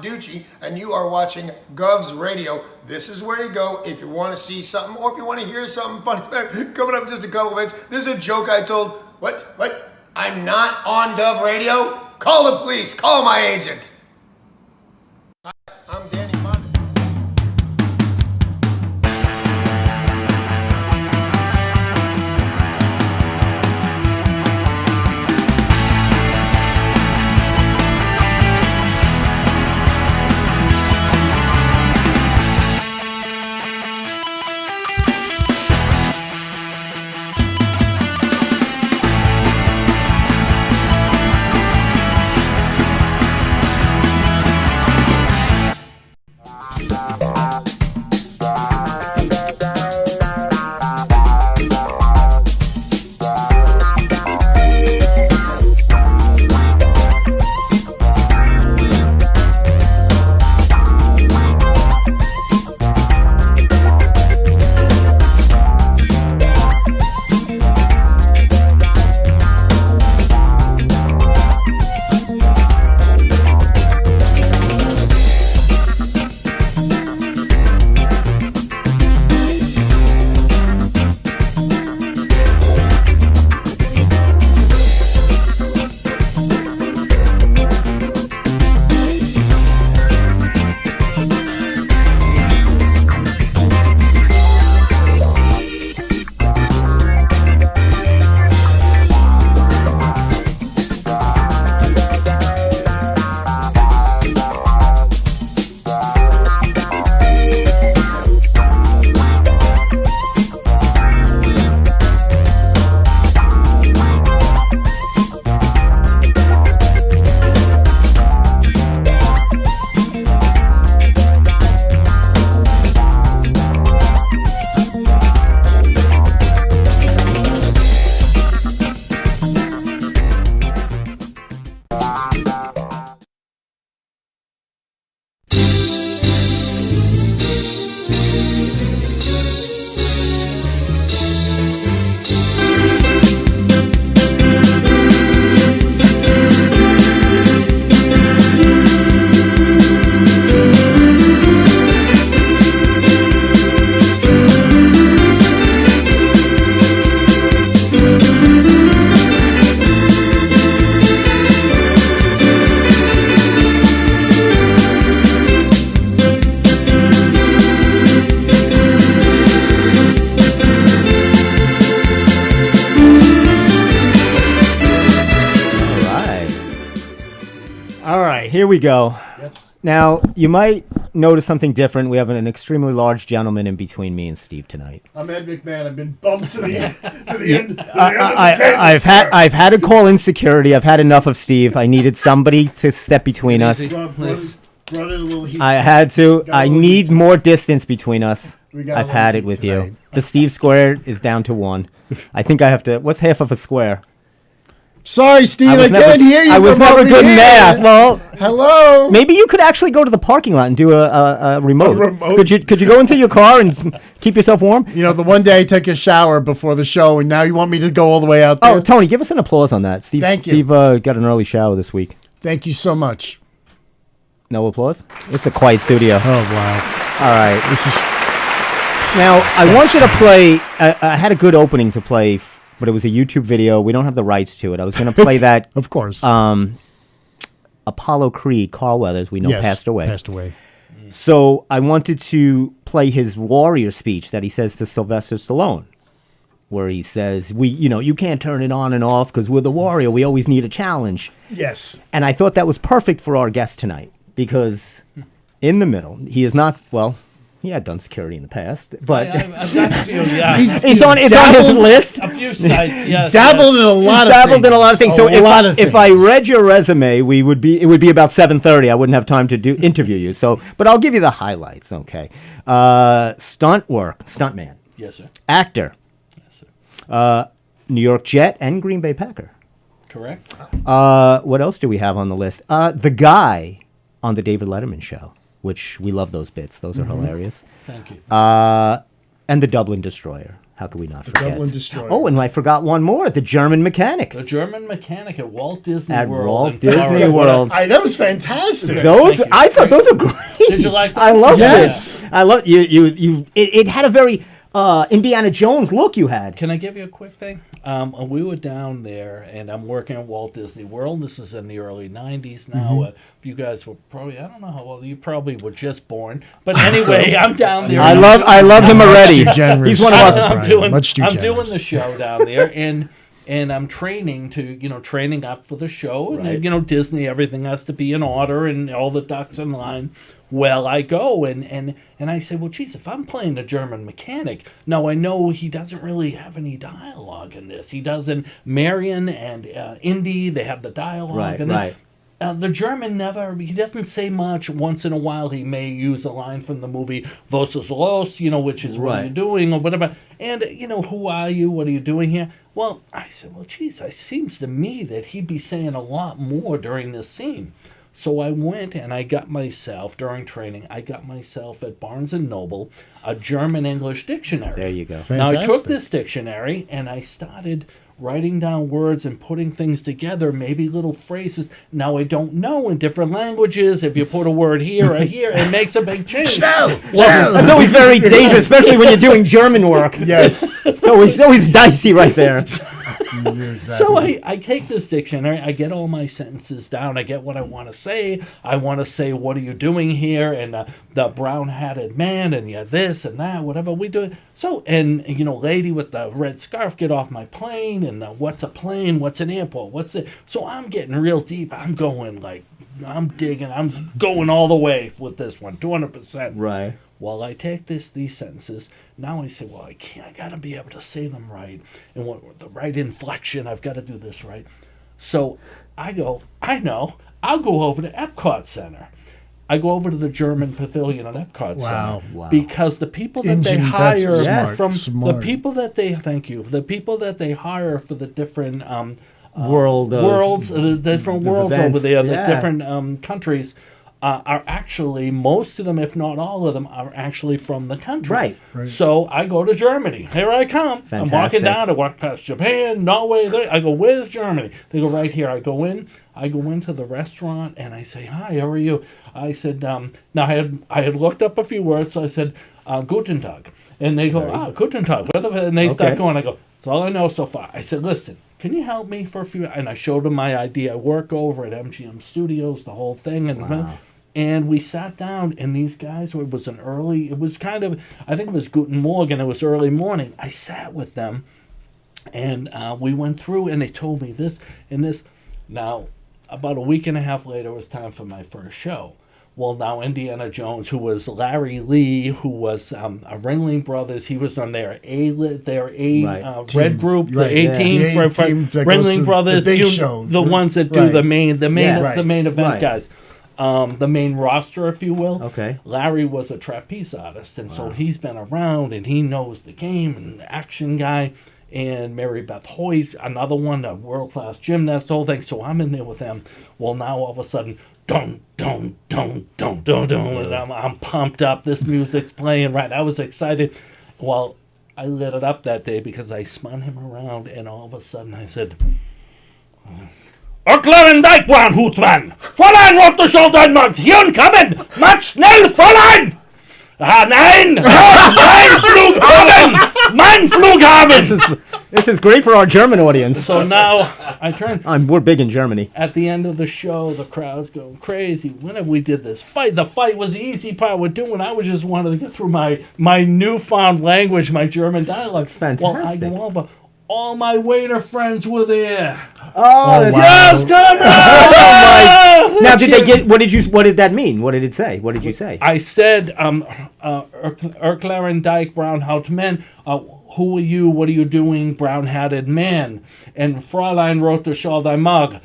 Ducci, and you are watching Govs Radio. This is where you go if you want to see something or if you want to hear something funny. Coming up in just a couple of minutes. This is a joke I told. What? I'm not on Gov Radio? Call the police. Call my agent. Hi, I'm Danny Monday. Here we go. Yes. Now, you might notice something different. We have an extremely large gentleman in between me and Steve tonight. I'm Ed McMahon. I've been bumped to the end of the table, I've had to call in security. I've had enough of Steve. I needed somebody to step between us. Brought in a little heat. I had to. I need more distance between us. I've had it with you. The Steve square is down to 1. I think I have to. What's half of a square? Sorry, Steve, I can't hear you. I was never good in math. Well, hello. Maybe you could actually go to the parking lot and do a remote. Could you go into your car and keep yourself warm? You know, the one day I took a shower before the show, and now you want me to go all the way out there? Oh, Tony, give us an applause on that. Steve, Thank you. Steve got an early shower this week. Thank you so much. No applause? It's a quiet studio. Oh, wow. All right. This is... Now, I want you to play... I had a good opening to play... But it was a YouTube video. We don't have the rights to it. I was going to play that. Of course. Apollo Creed, Carl Weathers, we know, passed away. So I wanted to play his warrior speech that he says to Sylvester Stallone, where he says, you can't turn it on and off because we're the warrior. We always need a challenge. Yes. And I thought that was perfect for our guest tonight because in the middle, he is not, well, he had done security in the past, but it's on his list. A few sites, yes. He's dabbled in a lot of things. So if I read your resume, it would be about 7:30. I wouldn't have time to interview you. So, but I'll give you the highlights. Okay, stuntman. Yes, sir. Actor. Yes, sir. New York Jet and Green Bay Packer. Correct. What else do we have on the list? The guy on the David Letterman show, which we love those bits. Those are hilarious. Thank you. And the Dublin Destroyer. How could we not forget? Dublin Destroyer. Oh, and I forgot one more. The German mechanic. The German mechanic at Walt Disney At World. Walt in Disney Florida. World. That was fantastic. Those Thank you. I thought those were great. Did you like them? I love Yes. it. I love you. It had a very Indiana Jones look. You had. Can I give you a quick thing? We were down there, and I'm working at Walt Disney World. This is in the early 90s now. You guys were probably, I don't know how old, you probably were just born. But anyway, I'm down there. I love him already. Too generous. He's one of our. I'm doing generous. the show down there, and I'm training training up for the show. Right. And, Disney, everything has to be in order and all the ducks in line. Well, I go and I say, well, geez, if I'm playing the German mechanic, now I know he doesn't really have any dialogue in this. He doesn't. Marion and Indy, they have the dialogue. Right, and right. The German he doesn't say much. Once in a while, he may use a line from the movie "Was ist los?" which is "What are you Right. doing?" or whatever. And who are you? What are you doing here? Well, I said, well, geez, it seems to me that he'd be saying a lot more during this scene. So I went and I got myself, during training, at Barnes & Noble, a German-English dictionary. There you go. Now, I took Fantastic. this dictionary and I started writing down words and putting things together, maybe little phrases. Now, I don't know in different languages, if you put a word here or here, it makes a big change. Well, that's always very dangerous, especially when you're doing German work. Yes. It's always dicey right there. You're exactly So right. I take this dictionary, I get all my sentences down, I get what I want to say. I want to say, what are you doing here? And the brown-hatted man, and this and that, whatever we do. So, and, lady with the red scarf, get off my plane, and what's a plane, what's an airport, what's it? So I'm getting real deep. I'm going I'm digging, I'm going all the way with this one, 200%. Right. Well, I take these sentences. Now I say, well, I got to be able to say them right. And the right inflection, I've got to do this right. So I go, I know, I'll go over to Epcot Center. I go over to the German pavilion at Epcot Wow. Center. Wow. Because the people that they hire That's smart, smart. the people that they hire for the different Worlds, the different worlds events, over there, yeah. the different countries are actually, most of them, if not all of them, are actually from the country. Right. So I go to Germany. Here I come. Fantastic. I'm walking down. I walk past Japan, Norway. There. I go, where's Germany? They go, right here. I go into the restaurant and I say, hi, how are you? I said, now I had looked up a few words, so I said, Guten Tag. And they go, Guten Tag. And they start Okay. going. I go, that's all I know so far. I said, listen, can you help me for a few? And I showed them my ID. I work over at MGM Studios, the whole thing. And we sat down, and these guys, I think it was Guten Morgen, it was early morning. I sat with them, and we went through, and they told me this and this. Now, about a week and a half later, it was time for my first show. Well, now Indiana Jones, who was Larry Lee, who was a Ringling Brothers, he was on their Right. red group, Right, the A yeah. team, The A team that goes Ringling to Brothers, the big show. the ones that do Right. the main Yeah. the main event Right. guys. The main roster, if you will. Okay. Larry was a trapeze artist, and so he's been around, and he knows the game, and the action guy. And Mary Beth Hoyt, another one, a world-class gymnast, the whole thing. So I'm in there with them. Well, now all of a sudden, dun, dun, dun, dun, dun, dun, and I'm pumped up. This music's playing, right? I was excited. Well, I lit it up that day because I spun him around, and all of a sudden I said, Erklären Deichbrand, Hutmann! Fräulein Rote Schultern, hier kommen! Mach schnell, Fräulein! Ah, nein! Mein Flughafen! Mein Flughafen! This is great for our German audience. So now I turn. We're big in Germany. At the end of the show, the crowd's going crazy. Whenever we did this fight, the fight was the easy part we're doing. I was just wanted to get through my newfound language, my German dialect. It's fantastic. Well, I go over. All my waiter friends were there. Oh, wow. Yes, come on! Now, did they get? What did that mean? What did it say? What did you say? I said, Erklären Dyke, brown-hatted man, who are you? What are you doing, brown-hatted man? And Fräulein Rote Schultern Mug,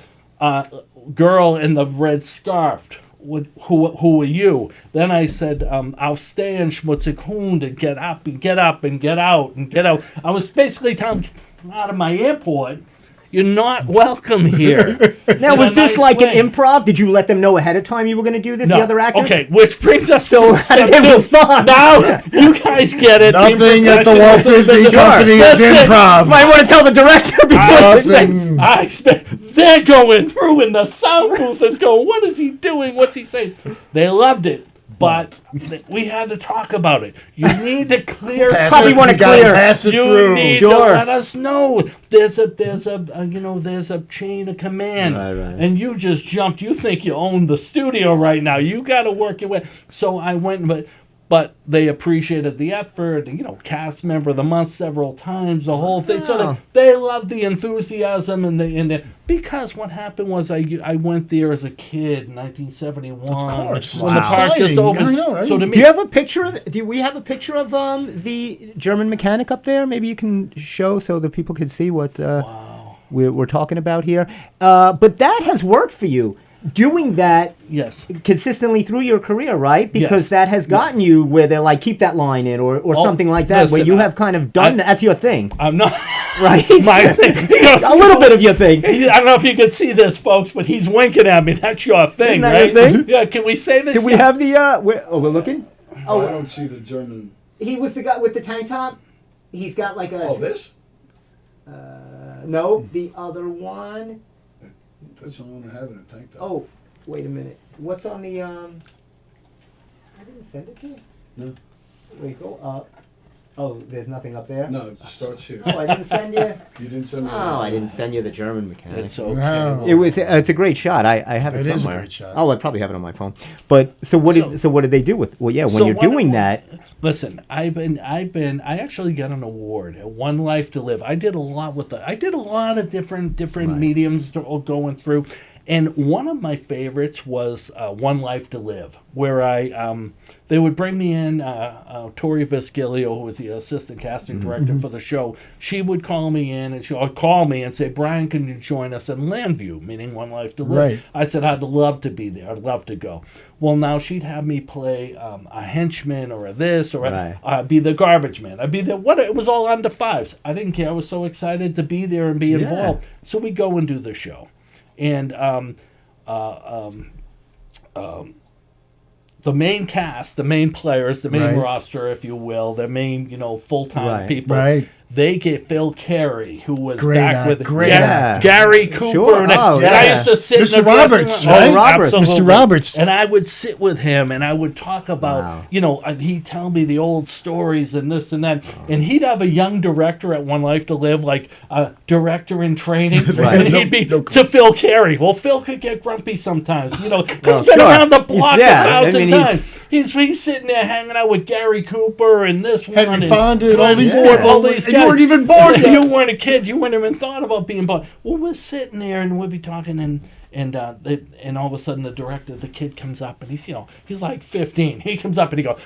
girl in the red scarf. Who are you? Then I said, Aufstehen, schmutzig Hund, and get up, and get up, and get out, and get out. I was basically telling out of my airport, You're not welcome here. Now, In was a this nice like way. an improv? Did you let them know ahead of time you were going to do this, No. the other actors? Okay, which brings us So to how did step they two. respond? Now, you guys get it. Be Nothing at the Walt professionals. Disney Company is Listen, improv. Might want to tell the director because Nothing. I expect they're going through and the sound booth is going, what is he doing? What's he saying? They loved it, but we had to talk about it. You need to clear. Probably want to You gotta clear. pass it You through. need to Sure. let us know. There's a there's a chain of command, Right, right. and you just jumped. You think you own the studio right now. You got to work your way. So I went, but they appreciated the effort. Cast member of the month several times, the whole thing. So Wow. they loved the enthusiasm and the because what happened was I went there as a kid in 1971. Of course, when the it's park just exciting. opened. I know, right? So to me, Do you have a picture of? Do we have a picture of the German mechanic up there? Maybe you can show so that people can see what we're talking about here. But that has worked for you, doing that yes. consistently through your career, right? Because Yes. that has gotten you where they're like, keep that line in, or Oh, something like that, where listen, you have kind of done that. That's your thing, I'm not. right? My thing. He goes, A little bit of your thing. I don't know if you can see this, folks, but he's winking at me. That's your thing, Isn't that right? your thing? Yeah, can we say this? Did we have the? We're looking. I Oh, don't see the German. he was the guy with the tank top. He's got like a. Oh, this? No, the other one. That's the one I have in a tank top. Oh, wait a minute. What's on the I didn't send it to you. No. Wait, go up. Oh, there's nothing up there. No, it starts here. Oh, I didn't send you. You didn't send me. Oh, I didn't send you the German mechanic. It's okay. Wow. It was. It's a great shot. I have it It is a somewhere. great shot. Oh, I probably have it on my phone. But so what did they do with? Well, yeah, when So you're what- doing that. Listen, I actually got an award at One Life to Live. I did a lot of different Right. mediums going through, and one of my favorites was One Life to Live, where they would bring me in. Tori Viscilio, who was the assistant casting director for the show, she would call me in and she would call me and say, "Brian, can you join us in Landview?" Meaning One Life to Live. Right. I said, "I'd love to be there. I'd love to go." Well, now she'd have me play a henchman or a this or Right. be the garbage man. I'd be the what? It was all under fives. I didn't care. I was so excited to be there and be involved. So we go and do the show, and the main cast, the main players, the main Right. roster, if you will, the main full-time Right. people. Right. They get Phil Carey, who was Great back act, with great act. Gary Cooper. Sure. And Oh, and I yeah. used to sit Mr. in the dressing Roberts, room. right? Oh, Roberts. absolutely. Mr. Roberts. And I would sit with him and I would talk about, Wow. and he'd tell me the old stories and this and that. And he'd have a young director at One Life to Live, like a director in training. Right. And he'd be to Phil Carey. Well, Phil could get grumpy sometimes, because Well, he's been sure. around the block Yeah, a I thousand mean, times. He's sitting there hanging out with Gary Cooper and this one. Henry and Fonda and all Clint these Eastwood, people. all these And you guys. weren't even born yet. You weren't a kid. You wouldn't even thought about being born. Well, we're sitting there and we'll be talking and all of a sudden the director, the kid comes up and he's like 15. He comes up and he goes,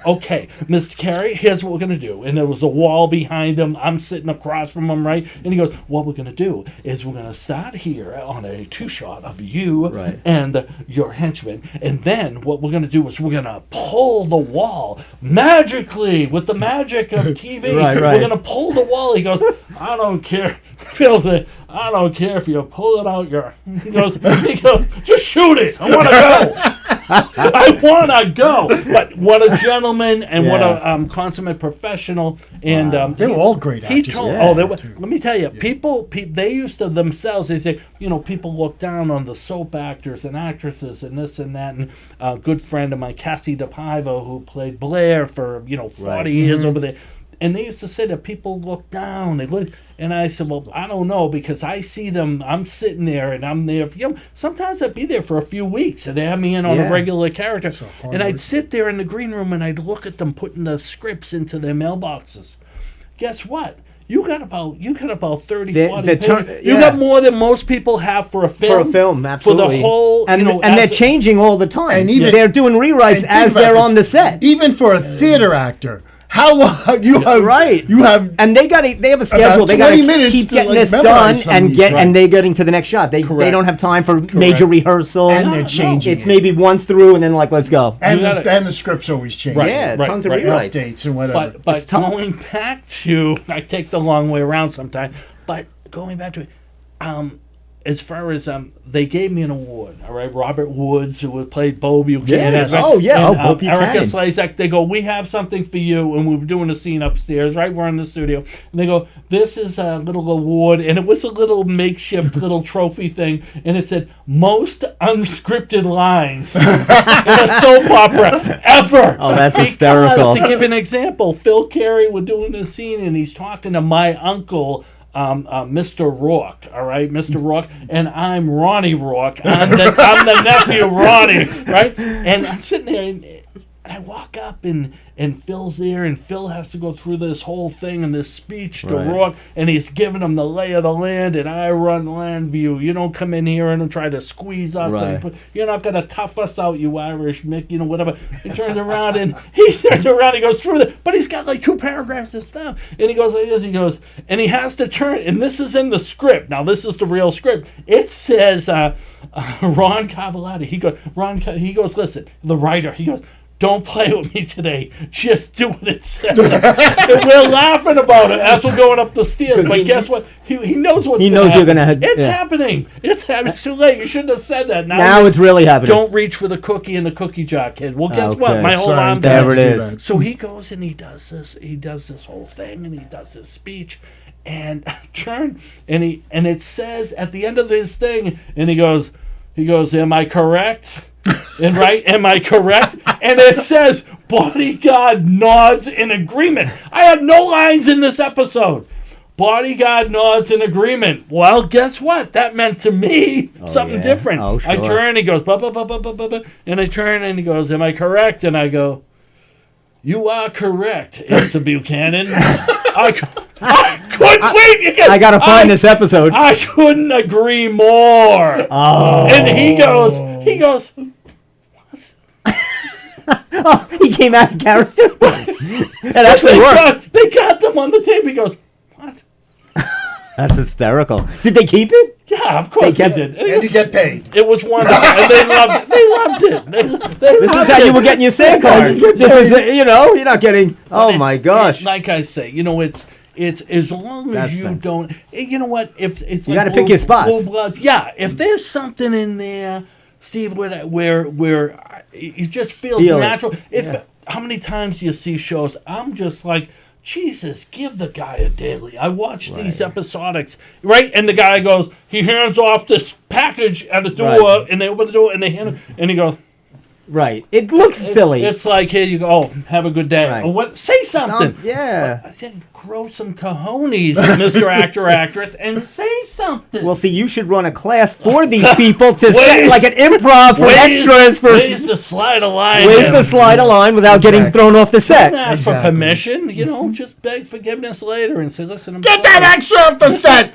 "Okay, Mr. Carey, here's what we're gonna do." And there was a wall behind him. I'm sitting across from him, right? And he goes, "What we're gonna do is we're gonna start here on a 2-shot of you Right. and your henchman, and then what we're gonna do is we're gonna pull the wall magically with the magic of TV. Right, right. We're gonna pull the wall." He goes, "I don't care." Phil said, "I don't care if you pull it out your." He goes, "Just shoot it. I want to go. I want to go." But what a gentleman and what a consummate professional. And They were all great he actors. told. Yeah. Oh, they were. Let me tell you, people. They used to themselves. They say, people look down on the soap actors and actresses and this and that. And a good friend of mine, Cassie DePivo, who played Blair for 40 years over there. And they used to say that people look down. They look, and I said, "Well, I don't know, because I see them. I'm sitting there, and I'm there. Sometimes I'd be there for a few weeks, and they have me in on a regular character. And I'd sit there in the green room, and I'd look at them putting the scripts into their mailboxes. Guess what? You got about 30, 40 pages. You got more than most people have for a film. For a film, absolutely. For the whole, and they're changing all the time. And even- they're doing rewrites And as think about they're this, on the set. Even for a theater actor, how long you have? Right. You have. And they have a schedule. They got 20 to minutes keep to, getting like, this done memorize some of and these and they're rights. getting to the next shot. They Correct. don't have time for major rehearsal. And they're changing It's it. maybe once through and then let's go. And You gotta- and the scripts always change. Right. Yeah, tons of rewrites. Updates and whatever. But tough. going back to, I take the long way around sometimes, but going back to it, as far as they gave me an award, all right. Robert Woods, who played Bo Buchanan. Yes. right? Oh, yeah. And, Bo Buchanan. Erica Slazak. They go, we have something for you, and we were doing a scene upstairs. Right, we're in the studio, and they go, this is a little award, and it was a little makeshift little trophy thing, and it said most unscripted lines in a soap opera ever. Oh, that's Because, hysterical. to give an example, Phil Carey, we're doing this scene, and he's talking to my uncle. Mr. Rourke, all right, Mr. Rourke, and I'm Ronnie Rourke. I'm the nephew Ronnie, right? And I'm sitting there, and I walk up, and Phil's there, and Phil has to go through this whole thing and this speech to Right. Rourke, and he's giving him the lay of the land, and I run land view. You don't come in here and try to squeeze us. Right. And you're not going to tough us out, you Irish Mick, whatever. He turns around, and he goes through it, but he's got like 2 paragraphs of stuff, and he goes like this, and he has to turn, and this is in the script. Now, this is the real script. It says, Ron Cavallati, he goes, listen, the writer, he goes, don't play with me today. Just do what it says. And we're laughing about it as we're going up the stairs. But guess what? He knows what's He knows you're happen. gonna. It's happening. It's too late. You shouldn't have said that. Now it's really happening. Don't reach for the cookie in the cookie jar, kid. Well, guess what? Okay. My whole Sorry, arm. there had it to do is. that. So he goes and he does this whole thing, and he does this speech, and and it says at the end of this thing, and he goes, am I correct? And right, am I correct? And it says, bodyguard nods in agreement. I had no lines in this episode. Bodyguard nods in agreement. Well, guess what? That meant to me something yeah. different. Oh, sure. I turn, he goes, and I turn, and he goes, am I correct? And I go, you are correct, Mr. Buchanan. I couldn't wait. Again. I gotta find this episode. I couldn't agree more. Oh. And he goes, Oh, he came out of character. It actually worked. they got them on the tape. He goes, what? That's hysterical. Did they keep it? Yeah, of course they kept- did. And you get paid. It was wonderful, and they loved it. They loved it. This is how you were getting your SAG card. This is, you're not getting. Oh It's- my gosh. Like I say, it's as long as That's you fantastic. don't. You know what? If it's You like gotta pick your spots. Blue Bloods, yeah. If there's something in there, Steve, where it just feels Feel it. natural. Yeah. How many times do you see shows? I'm just like, Jesus, give the guy a daily. I watch these episodics, right? And the guy goes, he hands off this package at the door, Right. and they open the door, and they hand him, and he goes, Right. It looks silly. it's like, here you go, oh, have a good day. Right. Or what? Say something. Yeah. I said, grow some cojones, Mr. Actor, Actress, and say something. Well, see, you should run a class for these people to Ways- say, like an improv for extras for ways to slide a line. ways in. to slide a line without getting Exactly. thrown off the Don't set. ask Exactly. for permission. Just beg forgiveness later and say, listen, I'm Get sorry. that extra off the set.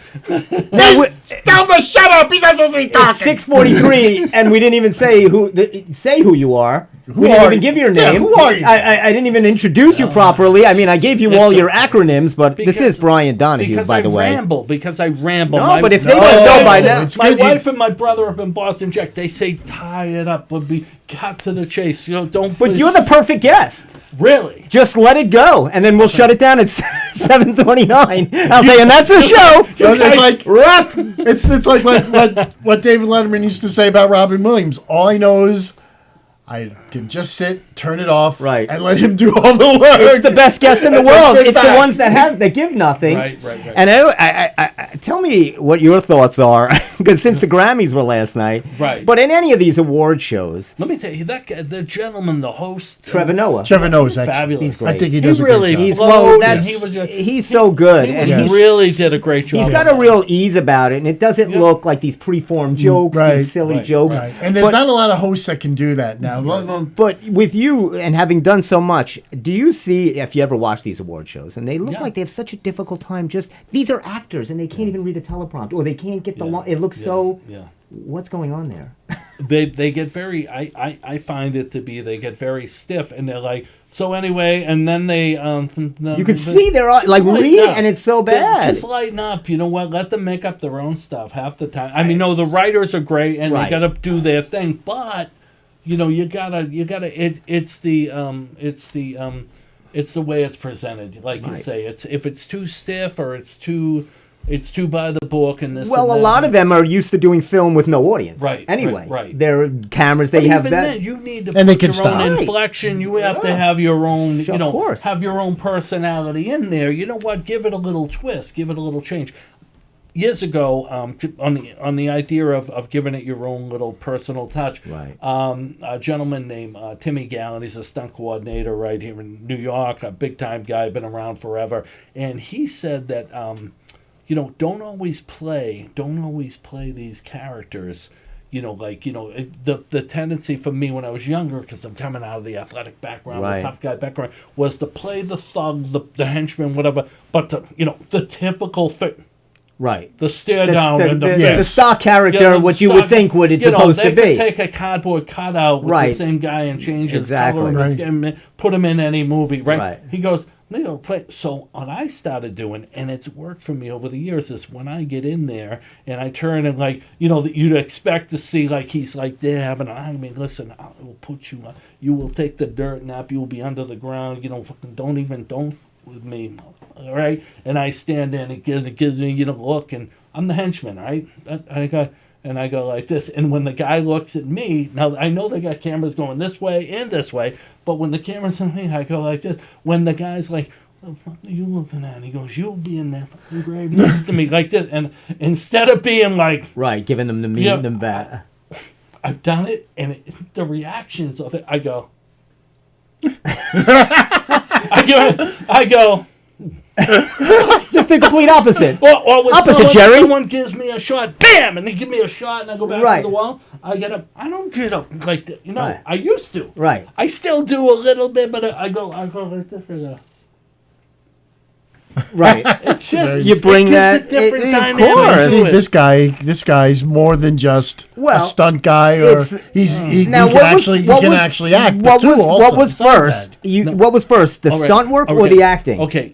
Now, Tell him to shut up. He's not supposed to be it's talking. 6:43, and we didn't even say who you are. We didn't are even you? give your Yeah, name. who are you? I didn't even introduce you properly. I mean, I gave you It's all your okay. acronyms, but this Because- is Brian Donahue, Because by the way. Because I ramble. No, but if they don't my know wife by said- now- It's my good you- wife and my brother up in Boston, Jack, they say tie it up, but be cut to the chase. Don't. But you're the perfect guest. really. Just let it go, and then we'll shut it down at 7:29. I'll say, and that's the show. It's like Wrap. it's like what David Letterman used to say about Robin Williams. All I know is I can just sit, turn it off, Right. and let him do all the work. It's the best guest in the Just world. sit It's the back. ones that give nothing. Right. And I tell me what your thoughts are, because since the Grammys were last night, Right. But in any of these award shows, Let me tell you, that guy, the gentleman, the host, Trevor Noah, Trevor knows excellent. fabulous. He's great. I think he does really a great he's job. well, flowed, that's and he was just- he's so good, and he he's really did a great job. he's got a real ease about it, and it doesn't look like these preformed jokes, right, these silly right, jokes. Right. And there's But- not a lot of hosts that can do that now. But with you and having done so much, do you see, if you ever watch these award shows, and they look Yeah. like they have such a difficult time, just these are actors and they can't even read a teleprompter, or they can't get the Yeah. it looks so. Yeah. What's going on there? They get very. I find it to be they get very stiff, and they're like, so anyway, and then they You can see they're all, like lighten read it, up. and it's so bad. Just lighten up. You know what? Let them make up their own stuff half the time. I mean, no, the writers are great, and Right. they got to do their thing, but you gotta. It's the way it's presented. Like you Right. say, if it's too stiff or it's too it's too by the book and this. Well, and a that. lot of them are used to doing film with no audience. Right, Anyway, right. Their cameras, they But have even that. then, you need to And they put can your stop. own Right. inflection. You have to have your own, Sure, of course. have your own personality in there. You know what? Give it a little twist. Give it a little change. Years ago, on the idea of giving it your own little personal touch, Right. A gentleman named Timmy Gallen, he's a stunt coordinator right here in New York, a big time guy, been around forever, and he said that don't always play these characters. The tendency for me when I was younger, because I'm coming out of the athletic background, Right. the tough guy background, was to play the thug, the henchman, whatever. But the typical Right. the stare The, down the, and the, Yes. the stock character, the what you stock- would think what it's you know, supposed they to be. could take a cardboard cutout with Right. the same guy and change his Exactly. color, Right. and put him in any movie, right? Right. He goes, play. So what I started doing, and it's worked for me over the years, is when I get in there and I turn and you'd expect to see he's there having. I mean, listen, I will put you. You will take the dirt nap. You will be under the ground. Fucking don't with me, all right? And I stand in. It gives me look, and I'm the henchman, right? I go like this, and when the guy looks at me, now I know they got cameras going this way and this way, but when the camera's on me, I go like this. When the guy's like, "What the fuck are you looking at?" And he goes, "You'll be in there right next to me," like this. And instead of being like, Right, giving them the Yeah. them back. I've done it, and the reactions of it, I go, I go. Just the complete opposite. Or when Opposite, Jerry. someone gives me a shot, bam, and they give me a shot, and I go back Right. to the wall. I get up. I don't get up like that. Right. I used to. Right. I still do a little bit, but I go like this. Right. It's just You bring it gives that- a different of dynamic course. to See, it. this guy's more than just Well, a stunt guy, or it's- he Now, can what actually act. What but too, was also, what was besides first? that. What was first? The All right. stunt work or Okay. the acting? Okay,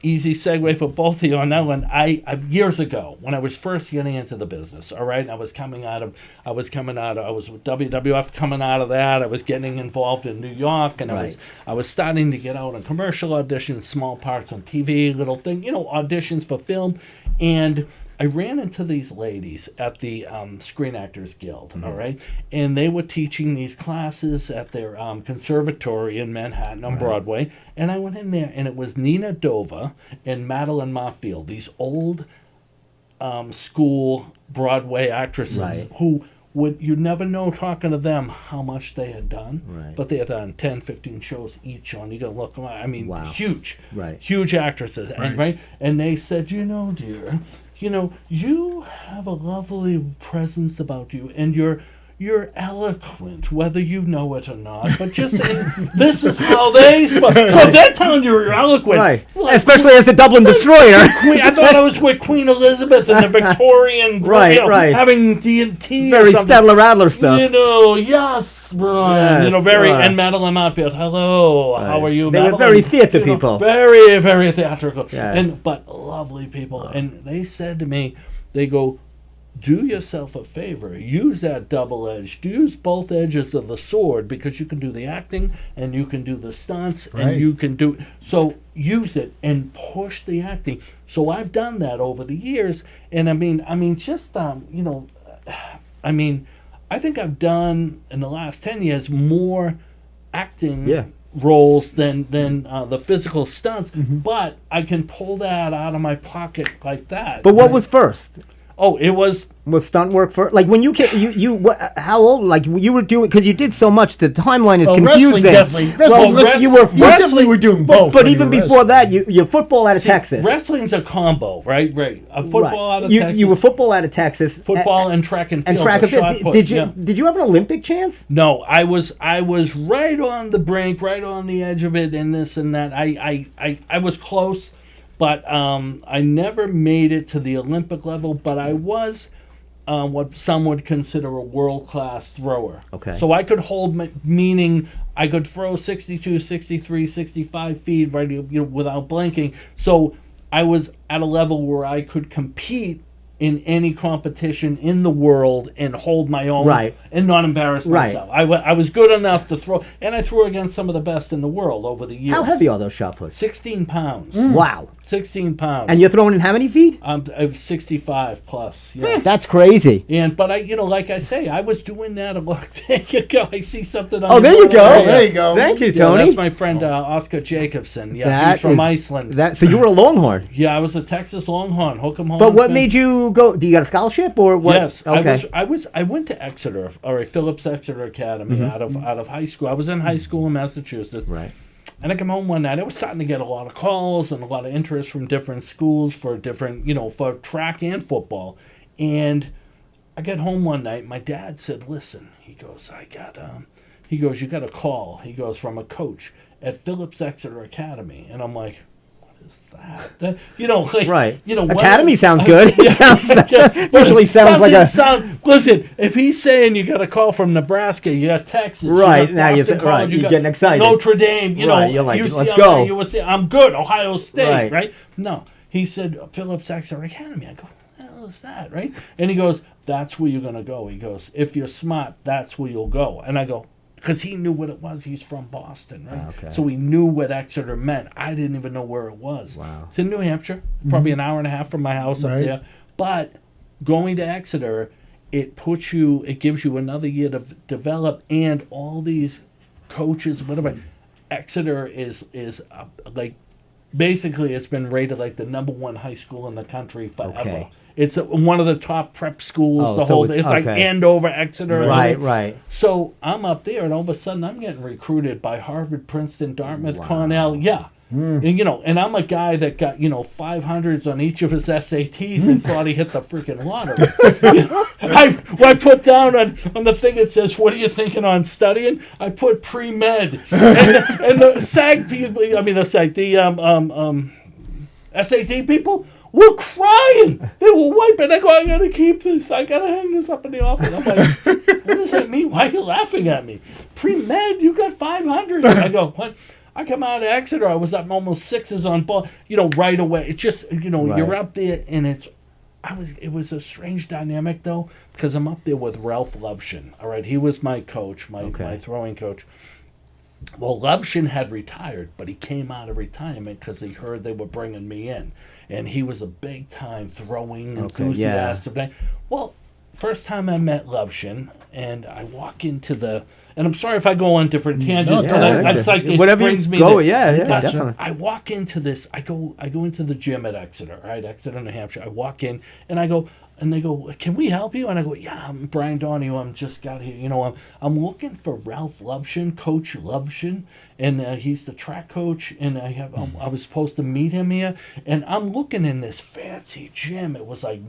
easy segue for both of you on that one. I years ago when I was first getting into the business, all right, I was with WWF coming out of that. I was getting involved in New York, and Right. I was starting to get out on commercial auditions, small parts on TV, little thing, auditions for film, and I ran into these ladies at the Screen Actors Guild, all right? And they were teaching these classes at their conservatory in Manhattan on Broadway. And I went in there, and it was Nina Dova and Madeline Marfield, these old school Broadway actresses Right. who you'd never know talking to them how much they had done. Right. But they had done 10, 15 shows each on. You got to look, I mean, Wow. huge. Right. Huge actresses. And they said, dear, you have a lovely presence about you, and you're eloquent, whether you know it or not. But this is how they spoke. So they're telling you you're eloquent. Right. It's like Especially as the Dublin Destroyer. I thought I was with Queen Elizabeth and the Victorian, Right, right. having D&T. Very or something. Stella Radler stuff. Yes, Brian. Yes, Very, right. and Madeline Marfield. Hello, how are you, They were Madeline? very theater people. Very, very theatrical. Yes. But lovely people. And they said to me, they go, do yourself a favor. Use that double edge. Use both edges of the sword, because you can do the acting and you can do the stunts Right. and you can do. So use it and push the acting. So I've done that over the years, and I mean, I think I've done in the last 10 years more acting. Yeah. Roles than the physical stunts, but I can pull that out of my pocket like that. But what was first? Oh, it was. Was stunt work first? Like when how old? Like you were doing, because you did so much. The timeline is Oh, confusing. wrestling definitely. Well, Wrestling, you were you definitely were doing both. But when you even were before wrestling. that, you're football out of Texas. Wrestling's a combo, right? A football out of you, Texas. You were football out of Texas. football and track and field. and track and shot field. put, Did you yeah. did you have an Olympic chance? No, I was right on the brink, right on the edge of it, and this and that. I was close, but I never made it to the Olympic level. But I was what some would consider a world-class thrower. Okay. So I could hold, meaning I could throw 62, 63, 65 feet right, without blinking. So I was at a level where I could compete in any competition in the world and hold my own Right. and not embarrass Right. myself. I was good enough to throw, and I threw against some of the best in the world over the years. How heavy are those shot puts? 16 pounds. Wow. 16 pounds. And you're throwing in how many feet? I'm 65 plus. Yeah. That's crazy. But I, like I say, I was doing that a lot. There you go. I see something on Oh, your there you monitor. go. Oh, there you go. Thank you, Yeah, Tony. that's my friend Oscar Jacobson. Yeah, That he's from is- Iceland. So you were a Longhorn. Yeah, I was a Texas Longhorn. Hook 'em home. But what made you go? Do you got a scholarship or what? Yes, Okay. I went to Exeter, or Phillips Exeter Academy out of high school. I was in high school in Massachusetts. Right. And I come home one night. I was starting to get a lot of calls and a lot of interest from different schools for different, for track and football. And I get home one night. My dad said, "Listen," he goes, he goes, "You got a call." He goes, "From a coach at Phillips Exeter Academy," and I'm like, is that? Right. what- Academy sounds good. It usually sounds like a. Listen, if he's saying you got a call from Nebraska, you got Texas, Right, you got now you Boston think- right, College, you you're got getting excited. Notre Dame, Right, you're like, UCLA, let's go. USC, I'm good. Ohio State, Right. right? No, he said Phillips Exeter Academy. I go, what the hell is that, right? And he goes, that's where you're gonna go. He goes, if you're smart, that's where you'll go. And I go, because he knew what it was. He's from Boston, right? Okay. So he knew what Exeter meant. I didn't even know where it was. Wow. It's in New Hampshire, probably an hour and a half from my house up Right. there. But going to Exeter, it gives you another year to develop, and all these coaches, whatever. Exeter is like, basically, it's been rated like the #1 high school in the country forever. Okay. It's one of the top prep schools. Oh, so it's- it's like okay. Andover, Exeter. Right. So I'm up there, and all of a sudden I'm getting recruited by Harvard, Princeton, Dartmouth, Cornell. Yeah. And, and I'm a guy that got, 500s on each of his SATs and thought he hit the freaking lottery. I put down on the thing that says, what are you thinking on studying? I put pre-med. And the SAG people, the SAT people were crying. They were wiping. I go, I gotta keep this. I gotta hang this up in the office. I'm like, what does that mean? Why are you laughing at me? Pre-med, you got 500. I go, what? I come out of Exeter. I was up almost 6s on ball. Right away. It's just, you're up there, and it was a strange dynamic though, because I'm up there with Ralph Lovshin. All right, he was my coach, my throwing coach. Well, Lovshin had retired, but he came out of retirement because he heard they were bringing me in. And he was a big-time throwing enthusiast. Well, first time I met Lovshin, and I walk into the... And I'm sorry if I go on different tangents, No, but it's like it whatever you brings me go, there. yeah, Gotcha. definitely. I walk into this. I go into the gym at Exeter, right? Exeter, New Hampshire. I walk in, and I go... And they go, can we help you? And I go, yeah, I'm Brian Donahue. I'm just got here. I'm looking for Ralph Lovshin, Coach Lovshin, and he's the track coach. And I was supposed to meet him here. And I'm looking in this fancy gym. It was like,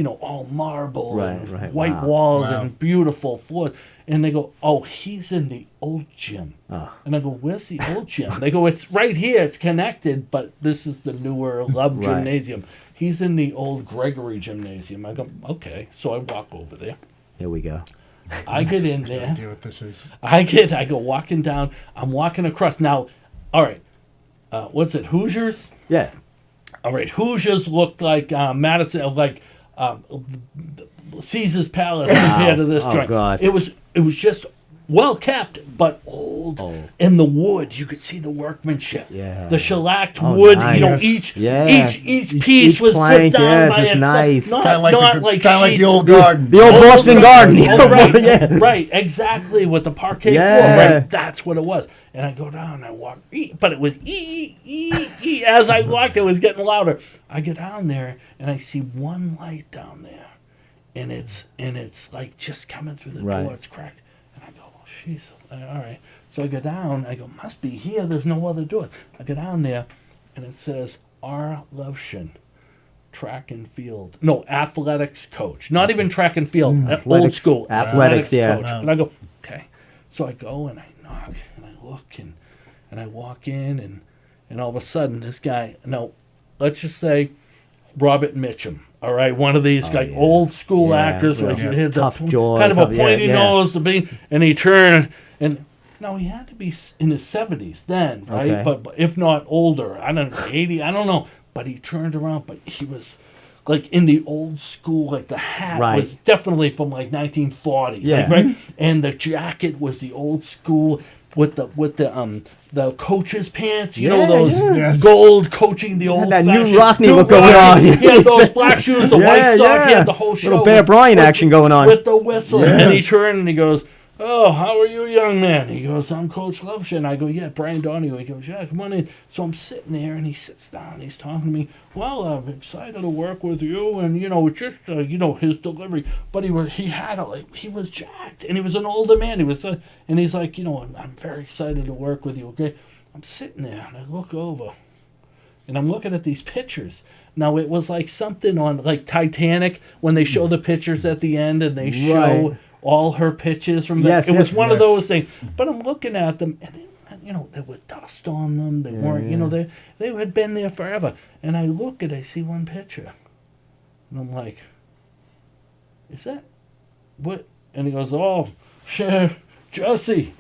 all marble and white Wow. walls and beautiful floors. And they go, oh, he's in the old gym. Oh. And I go, where's the old gym? They go, it's right here. It's connected, but this is the newer Love Gymnasium. He's in the old Gregory Gymnasium. I go, okay. So I walk over there. Here we go. I get in there. idea what this is. I go walking down. I'm walking across. Now, all right. What's it, Hoosiers? Yeah. All right. Hoosiers looked like Madison, like Caesar's Palace compared to this Oh, joint. God. It was just well kept, but old. And the wood, you could see the workmanship. Yeah. The shellacked Oh, wood. nice. Each Yeah. each piece Each was plank, put down yeah, by just itself. nice. Not, Kind of like not like the sheets. old garden. The old Boston Garden. Oh, right, Yeah. right, exactly, with the parquet Yeah. floor. Right, that's what it was. And I go down, and I walk, but it was as I walked, it was getting louder. I get down there, and I see one light down there, and it's like just coming through the door. It's cracked, and I go, oh, jeez, all right. So I go down. I go, must be here. There's no other door. I go down there, and it says R. Lovshin. Track and field. No, athletics coach. Not even track and field. Old Athletics- school. athletics, yeah. coach. Wow. And I go, okay. So I go and I knock and I look and I walk in and all of a sudden this guy, no, let's just say Robert Mitchum. All right, one of these like old school Yeah, actors, like yeah. he had Tough the, jaw, kind of tough- a yeah, pointy yeah. nose to be, and he turned and. Now he had to be in his 70s then, right? Okay. But if not older, I don't know, 80, I don't know. But he turned around, but he was like in the old school, like the hat Right. was definitely from like 1940. Yeah. Like, right? And the jacket was the old school with the coach's pants, you know, Yeah, those yeah. Yes. gold coaching, the old that new fashioned Rockney new look going Rockies. on. He had those black shoes, the white socks, he had the whole show. Little Bear with- Bryant with action the- going on. With the whistle. And he turned and he goes, "Oh, how are you, young man?" He goes, "I'm Coach Lovesh." And I go, "Yeah, Brian Donahue." He goes, "Yeah, come on in." So I'm sitting there and he sits down. He's talking to me. "Well, I'm excited to work with you." And, you know, just, you know, his delivery. But he was jacked. And he was an older man. He was, and he's like, "You know, I'm very excited to work with you." Okay. I'm sitting there and I look over and I'm looking at these pictures. Now, it was like something on like Titanic when they show the pictures at the end and they show Right. all her pictures from the, Yes, it was yes, one of yes. those things. But I'm looking at them and, you know, there was dust on them. They weren't, you know, they had been there forever. And I look and I see one picture. And I'm like, "Is that what?" And he goes, "Oh, shit, Jesse.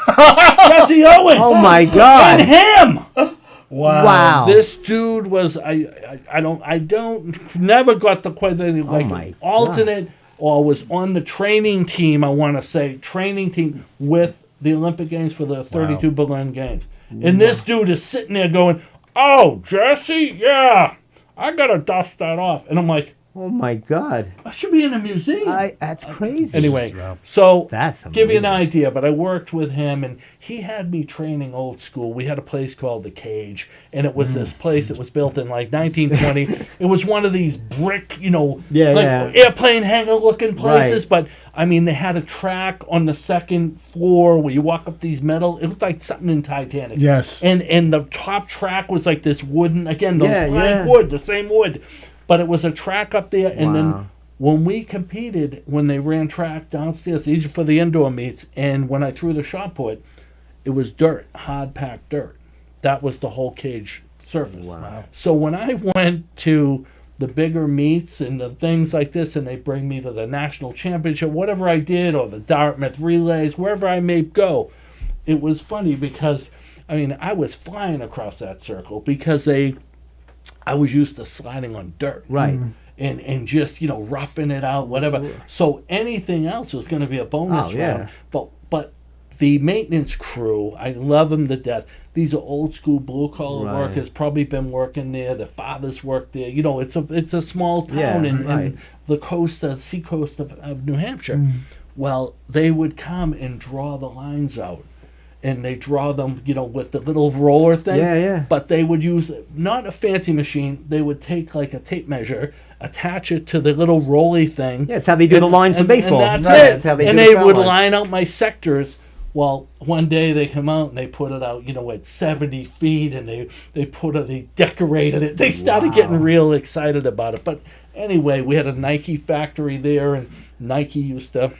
Jesse Owens. Oh my And God! him." Wow. This dude was I don't never got the quite the like my alternate or was on the training team. I want to say training team with the Olympic Games for the 32 Berlin Games. And this dude is sitting there going, "Oh, Jesse, yeah, I gotta dust that off." And I'm like, Oh my God! I should be in a museum. That's crazy. Anyway, so That's give you an amazing. idea, but I worked with him and he had me training old school. We had a place called The Cage, and it was this place that was built in like 1920. It was one of these brick, you know, Yeah, like yeah. airplane hangar looking places, Right. but I mean, they had a track on the second floor where you walk up these metal. It looked like something in Titanic. Yes. And the top track was like this wooden, again, those Yeah, pine yeah. wood, the same wood. But it was a track up there, and Wow. then when we competed, when they ran track downstairs, these are for the indoor meets, and when I threw the shot put, it was dirt, hard packed dirt. That was the whole cage surface. Wow. So when I went to the bigger meets and the things like this, and they bring me to the national championship, whatever I did, or the Dartmouth relays, wherever I may go, it was funny because, I mean, I was flying across that circle because I was used to sliding on dirt. Right. And just, you know, roughing it out, whatever. So anything else was going to be a bonus Oh, yeah. round. But the maintenance crew, I love them to death. These are old school blue collar Right. workers, probably been working there. Their fathers worked there. You know, it's a small town Yeah, in right. the seacoast of New Hampshire. Well, they would come and draw the lines out. And they draw them, you know, with the little roller thing. Yeah, yeah. But they would use not a fancy machine. They would take like a tape measure, attach it to the little rolly thing. Yeah, it's how they do the lines for baseball. And that's Right, it. that's how they and do they the would foul lines. line out my sectors. Well, one day they come out and they put it out, you know, at 70 feet, and they decorated it. They started getting real excited about it. But anyway, we had a Nike factory there, and Nike used to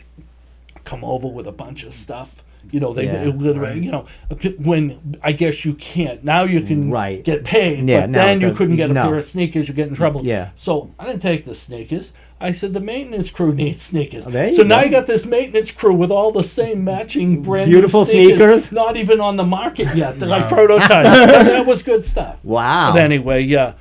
come over with a bunch of stuff. You know, they Yeah, literally, you know, when I guess you can't. Now you can Right. get paid, Yeah, but no, then you the- couldn't get a no. pair of sneakers, you get in trouble. Yeah. So I didn't take the sneakers. I said the maintenance crew needs sneakers. Oh, there you So now go. you got this maintenance crew with all the same matching brand Beautiful new sneakers. not even on the market yet. They're like prototypes. That was good stuff. Wow. But anyway, yeah.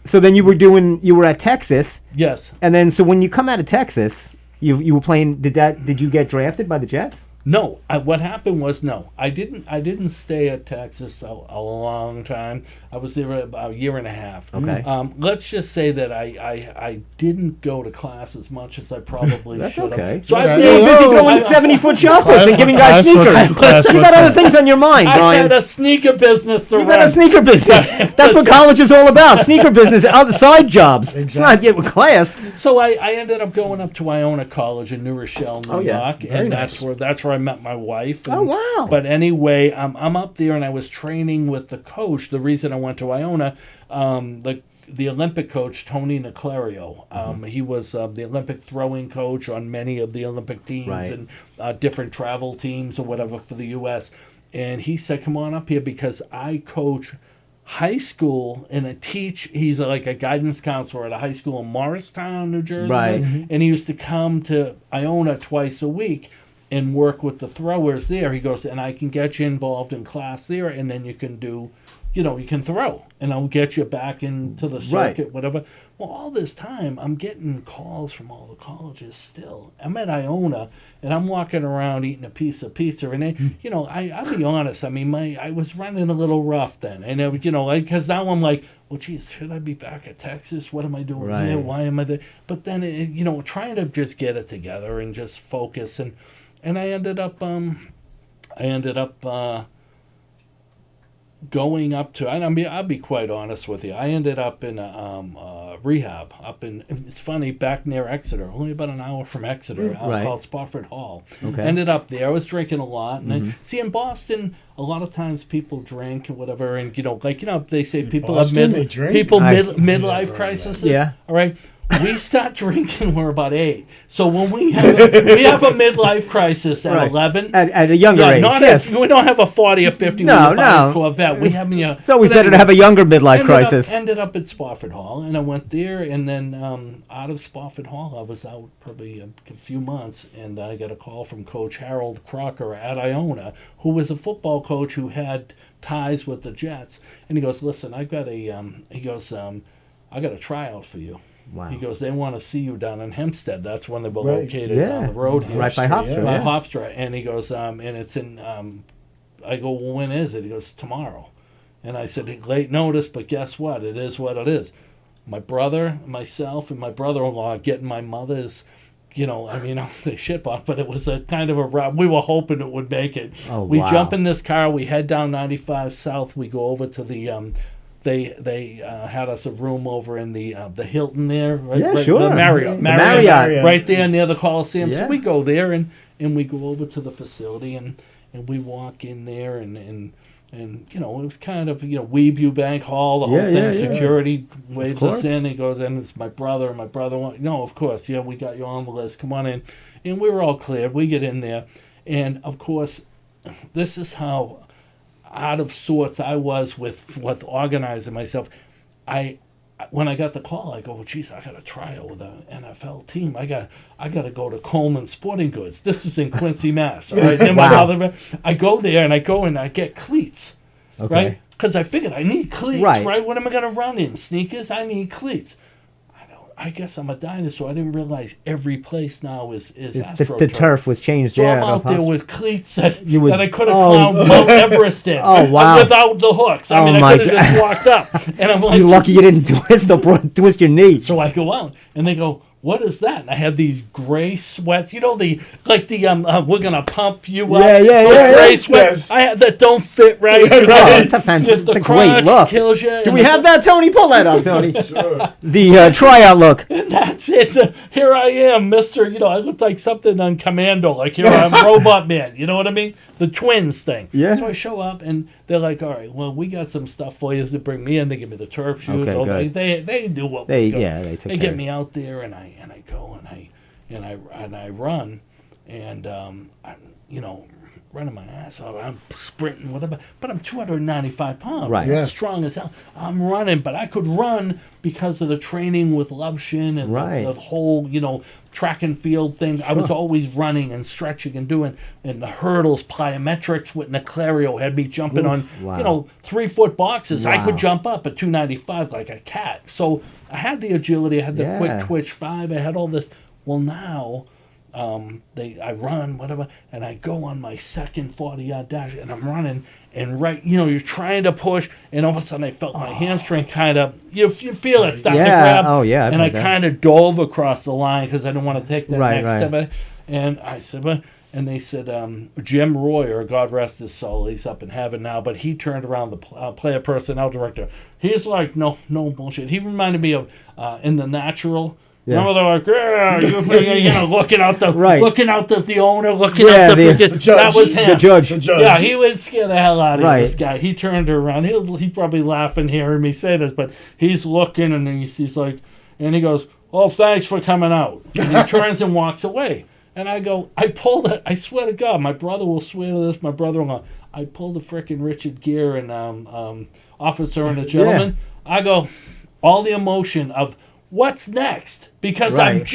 So then you were at Texas, Yes. and then so when you come out of Texas, you were playing. Did you get drafted by the Jets? No, what happened was I didn't stay at Texas a long time. I was there about a year and a half. Okay. Let's just say that I didn't go to class as much as I probably That's should okay. have. So Yeah, I've You were yeah, busy Oh, throwing 70-foot shot puts and giving guys sneakers. You got other things on your mind, I Brian. had a sneaker business to You run. got a sneaker business. That's what college is all about. Sneaker business, other side jobs. It's not yet with class. So I ended up going up to Iona College in New Rochelle, New Oh, yeah. York, Very and nice. that's where I met my wife. Oh, wow. But anyway, I'm up there, and I was training with the coach. The reason I went to Iona, the Olympic coach Tony Niclario. He was the Olympic throwing coach on many of the Olympic teams Right. and different travel teams or whatever for the U.S. And he said, "Come on up here because I coach." High school and he's like a guidance counselor at a high school in Morristown, New Jersey. Right. And he used to come to Iona twice a week and work with the throwers there. He goes, and I can get you involved in class there, and then you can do you can throw, and I'll get you back into the circuit, whatever. Well, all this time, I'm getting calls from all the colleges still. I'm at Iona, and I'm walking around eating a piece of pizza, and they, I'll be honest. I mean, I was running a little rough then, and because now I'm like, well, geez, should I be back at Texas? What am I doing here? Why am I there? But then, trying to just get it together and just focus, and I ended up going up to, and I'll be quite honest with you, I ended up in a rehab it's funny, back near Exeter, only about an hour from Exeter, called Spofford Hall. Okay. Ended up there. I was drinking a lot, and see, in Boston, a lot of times people drink and whatever, and they say people Boston, have they drink? midlife crises. Yeah. All right. We start drinking when we're about 8. So when we have a midlife crisis at 11. At a younger age, yes. We don't have a 40 or 50 No, when you buy a Corvette. We have It's always better to have a younger midlife crisis. Ended up at Spofford Hall, and I went there, and then out of Spofford Hall, I was out probably a few months, and I got a call from Coach Harold Crocker at Iona, who was a football coach who had ties with the Jets, and he goes, "Listen, I got a tryout for you." Wow. He goes, they want to see you down in Hempstead. That's when they were Right. located down the road here. Right by Hofstra. By Yeah. Hofstra. And he goes, and it's in, I go, well, when is it? He goes, tomorrow. And I said, late notice, but guess what? It is what it is. My brother, myself, and my brother-in-law getting my mother's, they shit off, but it was a kind of a route. We were hoping it would make it. Oh, we wow. jump in this car. We head down 95 South. We go over to the... They had us a room over in the Hilton there, right? Yeah, sure. The Marriott, Marriott. right there near the Coliseum. Yeah. So we go there and we go over to the facility and we walk in there and it was kind of Weebu Bank Hall, the whole thing. Yeah. Security waves course. us in. He goes in. It's my brother. My brother. No, of course. Yeah, we got you on the list. Come on in. And we were all cleared. We get in there, and of course, this is how out of sorts I was with organizing myself. When I got the call, I go, well, geez, I got a tryout with an NFL team. I got to go to Coleman Sporting Goods. This is in Quincy, Mass. All right. Then Wow. I go there and I get cleats, Okay. right? Because I figured I need cleats, Right. right? What am I going to run in? Sneakers? I need cleats. I guess I'm a dinosaur. I didn't realize every place now is AstroTurf. The turf was changed So there. I'm out there with cleats that would- I could have oh. climbed Mount Everest in. Oh, wow. Without the hooks. I Oh, mean, my I could have just walked up. And I'm like, You're lucky you didn't twist your knee. so I go out, and they go, "What is that?" And I had these gray sweats. We're gonna pump you up. Yeah, Those yeah, gray yes, sweats. yes. I had that don't fit right. it's a fancy- The it's a great crotch look. Kills you. Do we have that, Tony? Pull that up, Tony. Sure. The tryout look. That's it. Here I am, Mister. I look like something on Commando. Like here I'm Robot Man. You know what I mean? The twins thing. Yeah. So I show up and they're like, "All right, well, we got some stuff for you to bring me in." They give me the turf shoes. Okay, good. They do what They was going. took They care get of me out there and I go and I run and running my ass off. I'm sprinting, whatever. But I'm 295 pounds. Right. I'm Yeah. strong as hell. I'm running, but I could run because of the training with Lovshin and Right. the whole, track and field thing. I was always running and stretching and doing, and the hurdles, plyometrics with Neclario had me jumping on, wow. 3-foot boxes. I could Wow. jump up at 295 like a cat. So I had the agility, I had the Yeah. quick twitch 5, I had all this. Well, now I run, whatever, and I go on my second 40-yard dash, and I'm running, and you're trying to push, and all of a sudden I felt my hamstring kind of, you feel it starting to Yeah. grab. Oh, yeah, I've And I had that. kind of dove across the line because I didn't want to take that Right, next right. step. And I said, well, and they said, Jim Royer, God rest his soul, he's up in heaven now, but he turned around the player personnel director. He's like, no bullshit. He reminded me of in The Natural. Yeah. Remember, they're like, yeah, looking out the Right. looking out the owner, looking Yeah, out the freaking. judge. That was him. The judge. The judge. Yeah, he would scare the hell out of Right. this guy. He turned around. He's probably laughing hearing me say this, but he's looking and he's like, and he goes, "Oh, thanks for coming out." And he turns and walks away. And I go, I pulled it. I swear to God, my brother will swear to this. My brother-in-law. I pulled the frickin' Richard Gere and Officer and a Gentleman. I go, all the emotion of what's next because Right.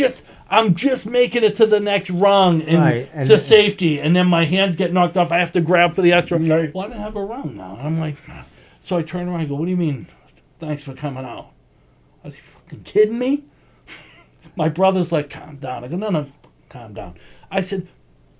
I'm just making it to the next rung and Right, and to safety, and then my hands get knocked off. I have to grab for the extra. Right. Well, I didn't have a rung now. And I'm like, So I turned around. I go, "What do you mean? Thanks for coming out." I was, "You fucking kidding me?" My brother's like, "Calm down." I go, "No, calm down." I said,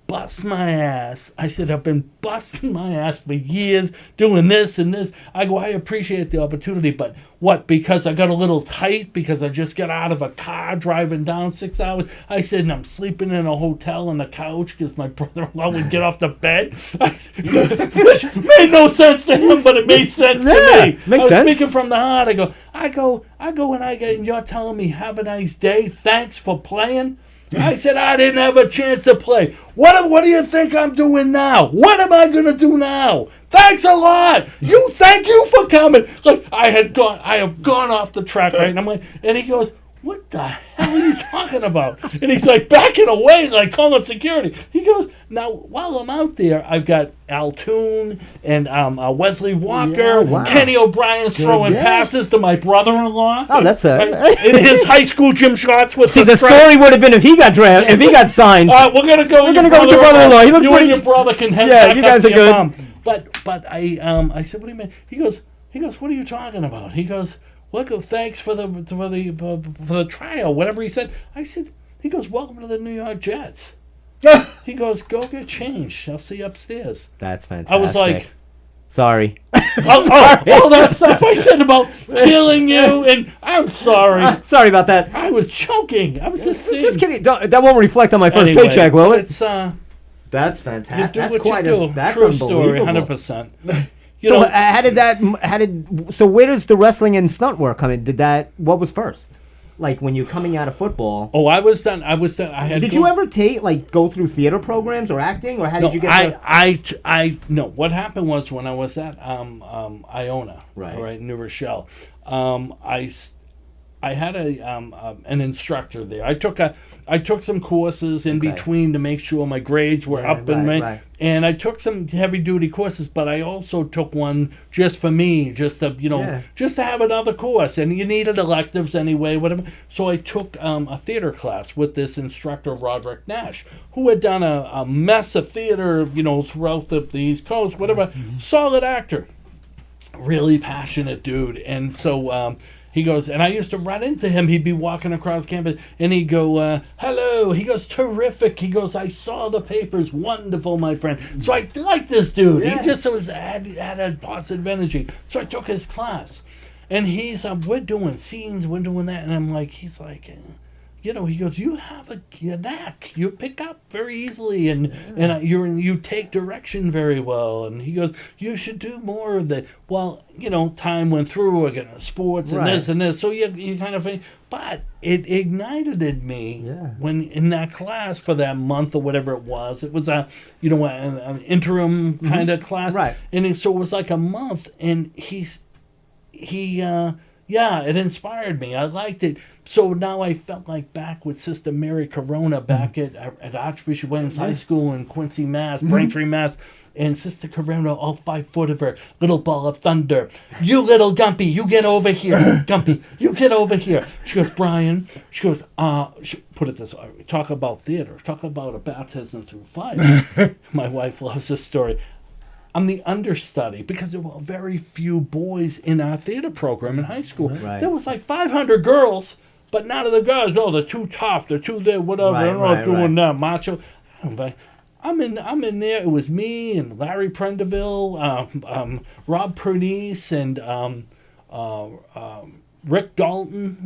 "Bust my ass." I said, "I've been busting my ass for years doing this and this." I go, "I appreciate the opportunity, but what, because I got a little tight because I just got out of a car driving down 6 hours?" I said, "And I'm sleeping in a hotel on the couch because my brother-in-law would get off the bed." Which made no sense to him, but it made sense to me. Makes I was sense. speaking from the heart. I go, and you're telling me, "Have a nice day. Thanks for playing." I said, "I didn't have a chance to play. What do you think I'm doing now? What am I going to do now? Thanks a lot. Thank you for coming." Like, I have gone off the track, right? And I'm like, and he goes, "What the hell are you talking about?" And he's like backing away, like calling security. He goes, "Now, while I'm out there, I've got Al Toon and Wesley Walker, Yeah, wow. Kenny O'Brien throwing yeah. passes to my brother-in-law." Oh, that's Right? In his high school gym shorts with See, the stripes. story would have been if he got if he got signed. All right, we're gonna go with your brother-in-law. He looks you pretty- and your brother can head Yeah, back you up guys to are your good. mom. But I said, "What do you mean?" He goes, "What are you talking about?" He goes, "Look, thanks for the tryout," whatever he said. I said, he goes, "Welcome to the New York Jets." He goes, "Go get changed. I'll see you upstairs." That's fantastic. I was like, sorry. all that stuff I said about killing you, and I'm sorry. Sorry about that. I was choking. I was just saying. Just kidding. That won't reflect on my first Anyway, paycheck, will it? It's That's you fantastic. do That's what quite you do. that's True story, unbelievable. 100%. So so where does the wrestling and stunt work come in? What was first? Like when you're coming out of football. Oh, I was done. I had. Did you ever go through theater programs or acting, or how did you get? I no. What happened was when I was at Iona, Right. New Rochelle, I had an instructor there. I took some courses in between to make sure my grades were up right. and I took some heavy duty courses, but I also took one just for me, just to just to have another course. And you needed electives anyway, whatever. So I took a theater class with this instructor, Roderick Nash, who had done a mess of theater, throughout the East Coast, whatever. Solid actor, really passionate dude, and so. He goes, and I used to run into him. He'd be walking across campus, and he'd go, "Hello." He goes, "Terrific." He goes, "I saw the papers. Wonderful, my friend." So I like this dude. Yeah. He just had a positive energy. So I took his class, and he's, we're doing scenes, we're doing that, and I'm like, he's like, he goes, "You have a knack. You pick up very easily, and you take direction very well." And he goes, "You should do more of that." Well, time went through again, sports and this and this. So you kind of think, but it ignited in me when in that class for that month or whatever it was. It was an interim kind of class, Right. And so it was like a month, and it inspired me. I liked it. So now I felt like back with Sister Mary Corona back at Archbishop Williams High School in Quincy, Mass, Braintree, Mass. And Sister Corona, all 5 foot of her, little ball of thunder. "You little Gumpy, you get over here. Gumpy, you get over here." She goes, "Brian," she goes, put it this way, talk about theater, talk about a baptism through fire. My wife loves this story. I'm the understudy because there were very few boys in our theater program in high school. Right. There was like 500 girls, but none of the guys, they're too tough, they're too there, whatever. Right, They're not doing right. that macho. I'm in there. It was me and Larry Prendeville, Rob Pernice, and Rick Dalton,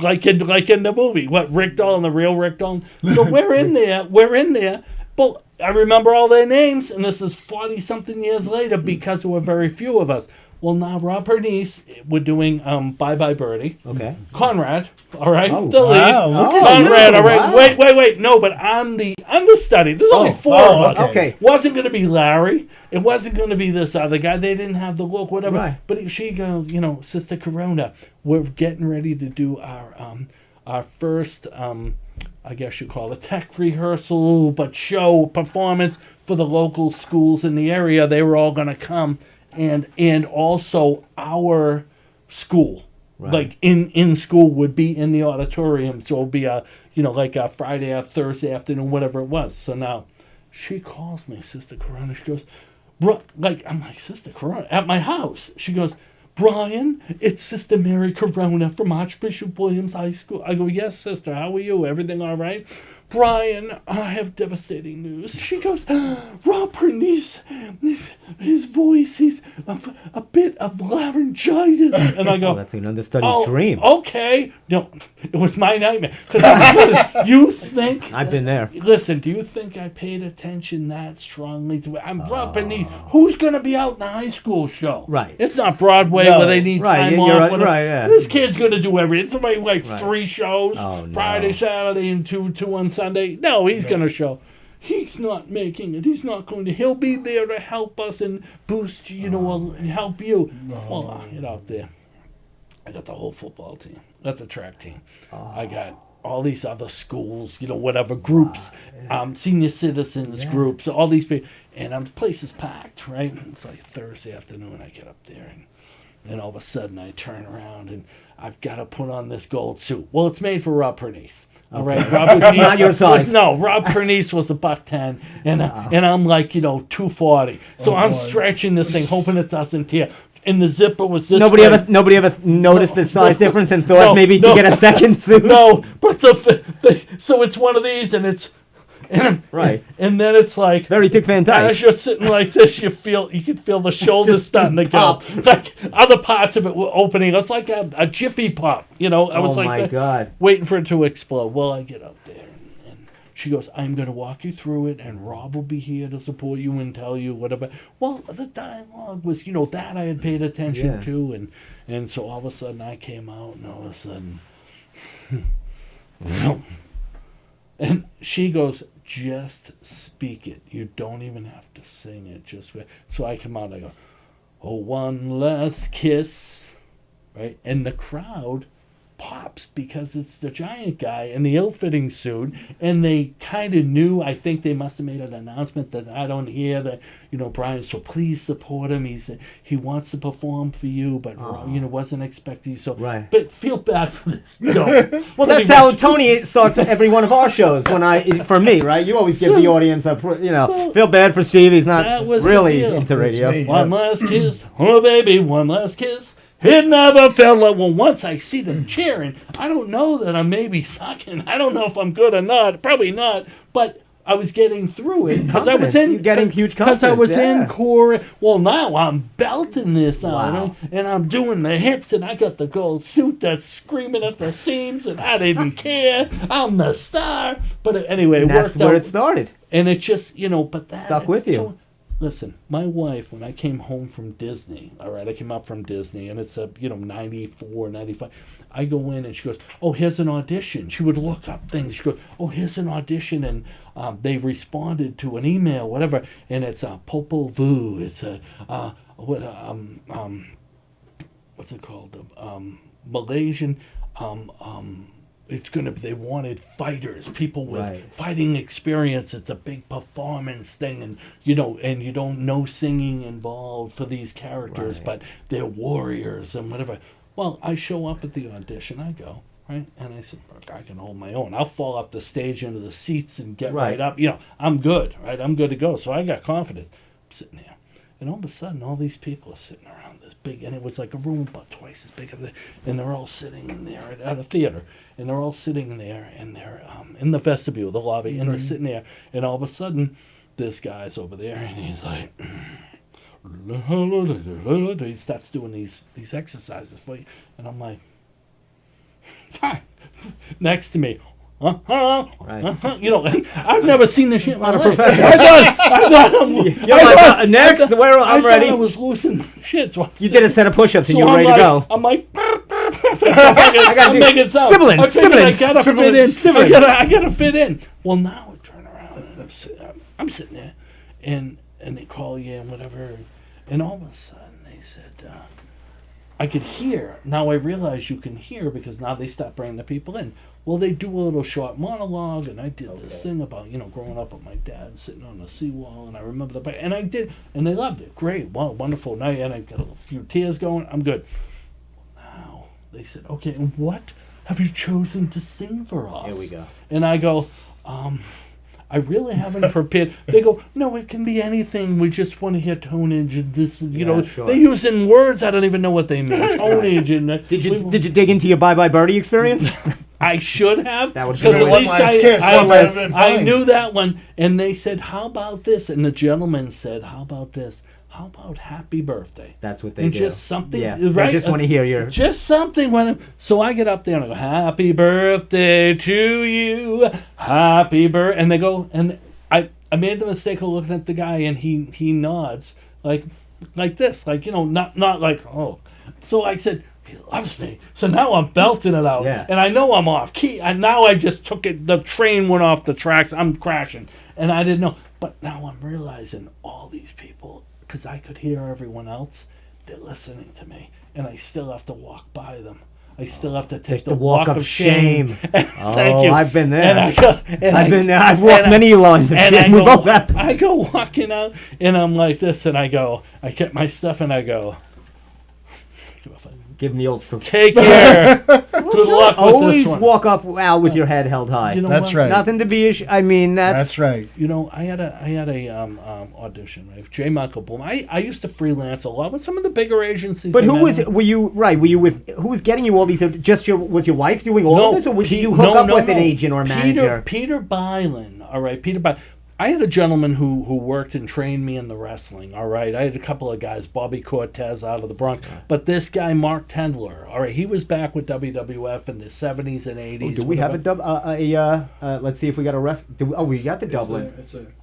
like in the movie. What, Rick Dalton, the real Rick Dalton? So we're in there. But I remember all their names, and this is 40-something years later because there were very few of us. Well, now Rob Pernice, we're doing Bye Bye Birdie. Okay. Conrad, all right, Oh, the lead. wow, look at Conrad, you, all right. wow. Wait. No, but I'm the understudy. There's only 4 of us. okay. Wasn't going to be Larry. It wasn't going to be this other guy. They didn't have the look, whatever. Right. But she goes, Sister Corona, we're getting ready to do our first, I guess you call it tech rehearsal, but show performance for the local schools in the area. They were all going to come, and also our school, like in school, would be in the auditorium. So it'll be like a Friday or Thursday afternoon, whatever it was. So now she calls me, Sister Corona. She goes, I'm like, Sister Corona, at my house. She goes, Brian, it's Sister Mary Corona from Archbishop Williams High School. I go, yes, sister, how are you? Everything all right? Brian, I have devastating news. She goes, Rob Pernice, his voice, he's a bit of laryngitis. And I go, Oh, that's an understudy's dream. Okay. No, it was my nightmare. 'Cause you think... I've been there. Listen, do you think I paid attention that strongly to it? I'm Rob Pernice. Who's going to be out in a high school show? Right. It's not Broadway No. where they need Right, time you're off. right, whatever. right, yeah. This kid's going to do everything. Somebody like Right. 3 shows, Oh, no. Friday, Saturday, and two on Sunday. No, he's going to show. He's not making it. He's not going to. He'll be there to help us and boost, and help you. Well, I get out there. I got the whole football team. I got the track team. I got all these other schools, whatever groups, senior citizens groups, all these people. And the place is packed, right? It's like Thursday afternoon. I get up there and all of a sudden I turn around and I've got to put on this gold suit. Well, it's made for Rob Pernice. All right, Rob Pernice, Not your size. No, Rob Pernice was $110, and I'm like 240. So I'm boy. stretching this thing, hoping it doesn't tear. And the zipper was this. Nobody way. ever noticed the size difference and thought No, maybe no. to get a second suit. No, but so it's one of these, and it's Right. and then it's like Very Dick Van Dyke. as you're sitting like this, you can feel the shoulders Just starting to go. pop. Like other parts of it were opening. It's like a jiffy pop, I was Oh, like my God. waiting for it to explode. Well, I get up there and she goes, I'm going to walk you through it, and Rob will be here to support you and tell you whatever. Well, the dialogue was, that I had paid attention Yeah. to, and so all of a sudden I came out, and all of a sudden, and she goes, just speak it. You don't even have to sing it. So I come out and I go, oh, one last kiss, right? And the crowd pops because it's the giant guy in the ill-fitting suit, and they kind of knew. I think they must have made an announcement that I don't hear that, Brian, so please support him. He wants to perform for you, but wasn't expecting you. So, Right. But feel bad for this. Well, that's how Tony starts every one of our shows. For me, right? You always give the audience feel bad for Steve. He's not That was the really deal. into radio. me. One last kiss, oh baby, one last kiss. It never felt like. Well, once I see them cheering, I don't know that I'm maybe sucking. I don't know if I'm good or not. Probably not. But I was getting through it because I was Confidence. in. You're getting huge Because I was confidence, in core. Well, now I'm belting this out, Wow. and I'm doing the hips, and I got the gold suit that's screaming at the seams, and I didn't care. I'm the star. But anyway, it And that's worked where out. it started. And it just, but that Stuck with you. So, listen, my wife, when I came home from Disney, all right, I came up from Disney, and it's 94, 95. I go in, and she goes, oh, here's an audition. She would look up things. She goes, oh, here's an audition, and they responded to an email, whatever, and it's a Popol Vuh. It's what's it called? Malaysian. They wanted fighters, people with Right. fighting experience. It's a big performance thing, and you don't know singing involved for these characters, Right. but they're warriors and whatever. Well, I show up at the audition, I go, right, and I said, look, I can hold my own. I'll fall off the stage into the seats and get right up. I'm good, right? I'm good to go. So I got confidence. I'm sitting there, and all of a sudden, all these people are sitting around this big, and it was like a room about twice as big as and they're all sitting in there at a theater. And they're all sitting there, and they're in the vestibule, the lobby, and they're sitting there. And all of a sudden, this guy's over there, and he's like, he starts doing these exercises for you. And I'm like, fine. Next to me. Right. I've never seen this shit in my Not a life. professional. I thought Next, where I'm I thought ready. I was losing shit. So You did a set of push-ups and so you were ready to go. I'm like, gotta I'm do making sound. sibilance, Okay, I sibilance, gotta sibilance, fit in. sibilance. I gotta fit in. Well, now I turn around and I'm sitting there, and they call you and whatever, and all of a sudden they said, I could hear. Now I realize you can hear because now they stop bringing the people in. Well, they do a little short monologue, and I did this thing about, growing up with my dad sitting on the seawall, and I remember and I did, and they loved it. Great, well, wonderful night, and I got a few tears going. I'm good. Now, they said, okay, and what have you chosen to sing for us? Here we go. And I go, I really haven't prepared. They go, no, it can be anything. We just want to hear tonnage and this. You know, sure. they use in words I don't even know what they mean. Tonnage and Did you dig into your Bye Bye Birdie experience? I should have. That was because good. at One least last kiss, one last I fine. knew that one. And they said, how about this? And the gentleman said, how about this? How about happy birthday? That's what they and do. just something, Yeah, right? they just want to hear your. Just something when. So I get up there and I go, happy birthday to you, happy birthday. And they go, and I made the mistake of looking at the guy and he nods like this, like, you know, not like, oh. So I said, he loves me. So now I'm belting it out. Yeah. And I know I'm off key. And now I just took it. The train went off the tracks. I'm crashing. And I didn't know. But now I'm realizing all these people, because I could hear everyone else, they're listening to me. And I still have to walk by them. I still have to take the walk of shame. Thank you. I've been there. And I go, and I've I- been there. I've walked and many lines of and shame. We both have. I go walking out, and I'm like this, and I get my stuff, and I go, Give him the old salute. take care. Good luck with Always this one. walk up out with your head held high. You know That's what? right. Nothing to be. I mean, That's right. You know, I had a audition, right? J. Michael Bloom. I used to freelance a lot with some of the bigger agencies. But I who met was? with. Were you right? Were you with? Who was getting you all these? Just was your wife doing all of this, or did Pete- you hook no, up no, with an no. agent or manager? Peter Byland. All right, Peter Byland. I had a gentleman who worked and trained me in the wrestling. All right, I had a couple of guys, Bobby Cortez out of the Bronx, but this guy Mark Tendler. All right, he was back with WWF in the 70s and 80s. Do we have let's see if we got a rest. We got the Dublin.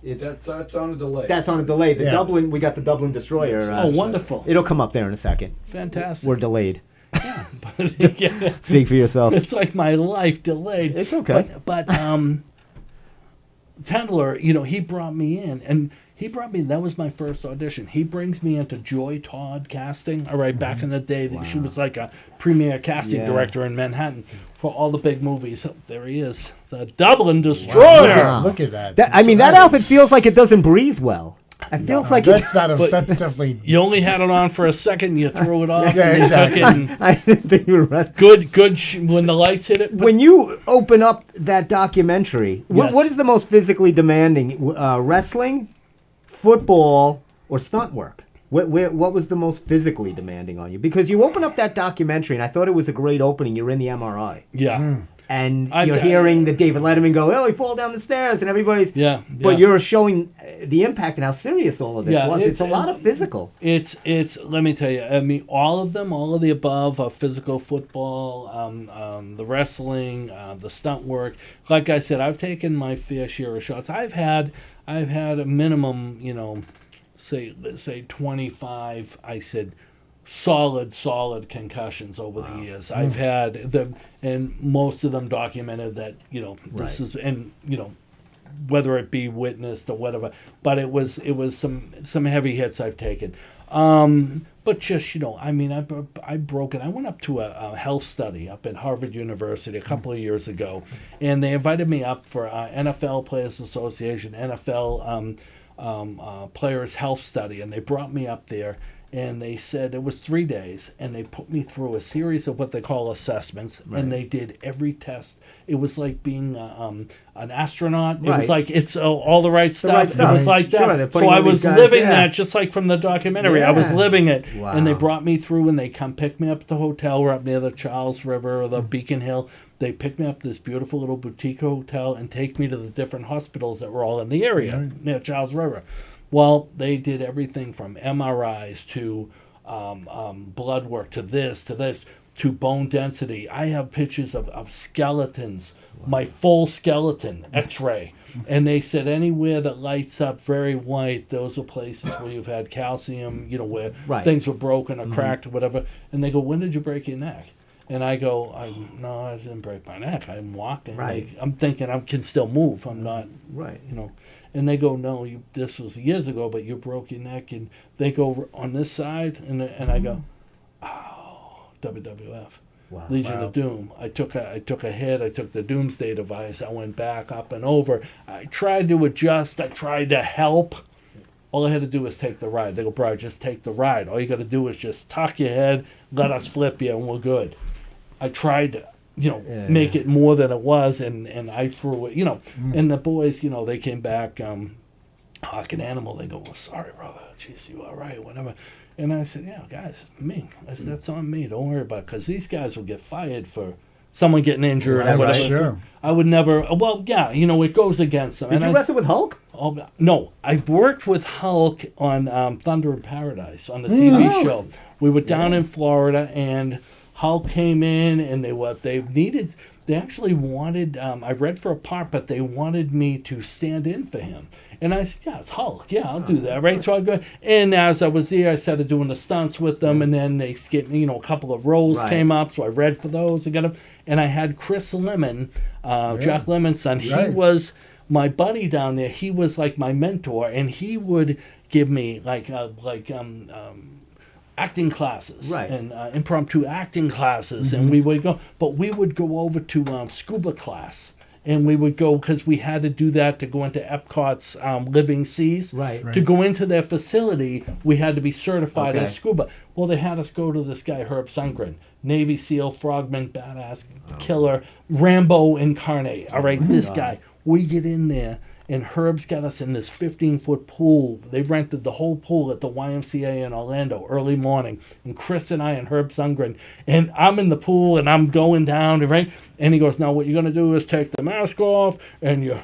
That's on a delay. That's on a delay. The Yeah. Dublin. We got the Dublin Destroyer. Oh, wonderful! It'll come up there in a second. Fantastic. We're delayed. Yeah, but, yeah, Speak for yourself. it's like my life delayed. It's okay. But Tendler, you know, he brought me in, and that was my first audition. He brings me into Joy Todd casting. All right, back in the day, she was like a premier casting Yeah. director in Manhattan for all the big movies. So there he is, the Dublin Destroyer. Wow. Look at that. That, I mean, that outfit feels like it doesn't breathe well. It feels like That's not a. But- That's definitely. You only had it on for a second, you threw it off. Yeah, and you exactly. took it and I didn't think you were rest. good, when the lights hit it. When you open up that documentary, Yes. what is the most physically demanding? Wrestling, football, or stunt work? What was the most physically demanding on you? Because you open up that documentary, and I thought it was a great opening. You're in the MRI, Yeah. and I- you're hearing the David Letterman go, "Oh, he fall down the stairs," and everybody's. Yeah, But yeah. you're showing the impact and how serious all of this Yeah, was. It's a it's- lot of physical. It's let me tell you, I mean, all of the above, physical football, the wrestling, the stunt work. Like I said, I've taken my fair share of shots. I've had a minimum, you know, let's say 25. I said solid concussions over the years. I've had them, and most of them documented that, you know, this is, and you know, whether it be witnessed or whatever, but it was some heavy hits I've taken. But just, you know, I mean, I broke it. I went up to a health study up at Harvard University a couple of years ago, and they invited me up for NFL Players Association, NFL Players Health Study, and they brought me up there. And they said it was 3 days, and they put me through a series of what they call assessments, and they did every test. It was like being an astronaut. It Right. was like it's all the right stuff. right It stuff. was like that. Sure, they're putting So I all these was guys- living yeah. that, just like from the documentary. I was Yeah. living it. Wow. And they brought me through, and they come pick me up at the hotel. We're up near the Charles River or the Beacon Hill. They picked me up at this beautiful little boutique hotel and take me to the different hospitals that were all in the area near Charles River. Well, they did everything from MRIs to blood work to this to bone density. I have pictures of skeletons, my full skeleton X-ray, and they said anywhere that lights up very white, those are places where you've had calcium, you know, where Right. things were broken or cracked or whatever. And they go, when did you break your neck? And I go, no, I didn't break my neck. I'm walking. Right. Like, I'm thinking I can still move. I'm not, Right. you know. And they go, no, this was years ago, but you broke your neck. And they go on this side, and I go, oh, WWF, Wow. Legion of Doom. I took a hit. I took the Doomsday device. I went back up and over. I tried to adjust. I tried to help. All I had to do was take the ride. They go, bro, just take the ride. All you got to do is just tuck your head, let us flip you, and we're good. I tried make it more than it was, and I threw it, and the boys, they came back, Hawk and Animal, they go, well, sorry, brother, jeez, you all right, whatever. And I said, yeah, guys, me. I said, that's on me. Don't worry about it. Because these guys will get fired for someone getting injured. Right, or whatever. sure. I would never. Well, yeah, it goes against them. Did you wrestle with Hulk? No, I worked with Hulk on Thunder in Paradise on the TV show. We were down in Florida, and Hulk came in, and they actually wanted, I read for a part, but they wanted me to stand in for him. And I said, yeah, it's Hulk. Yeah, I'll do that, right? So I go, and as I was there, I started doing the stunts with them, and then they gave me, a couple of roles came up, so I read for those and got them. And I had Chris Lemon, Jack Lemon's son. He was my buddy down there. He was like my mentor, and he would give me acting classes, and impromptu acting classes, and we would go. But we would go over to scuba class. And we would go, because we had to do that to go into Epcot's Living Seas. Right. To go into their facility, we had to be certified as scuba. Well, they had us go to this guy, Herb Sundgren, Navy SEAL, frogman, badass, killer, Rambo incarnate. All right, this guy. We get in there, and Herb's got us in this 15-foot pool. They rented the whole pool at the YMCA in Orlando early morning. And Chris and I and Herb Sundgren. And I'm in the pool, and I'm going down, right? And he goes, now what you're going to do is take the mask off, and your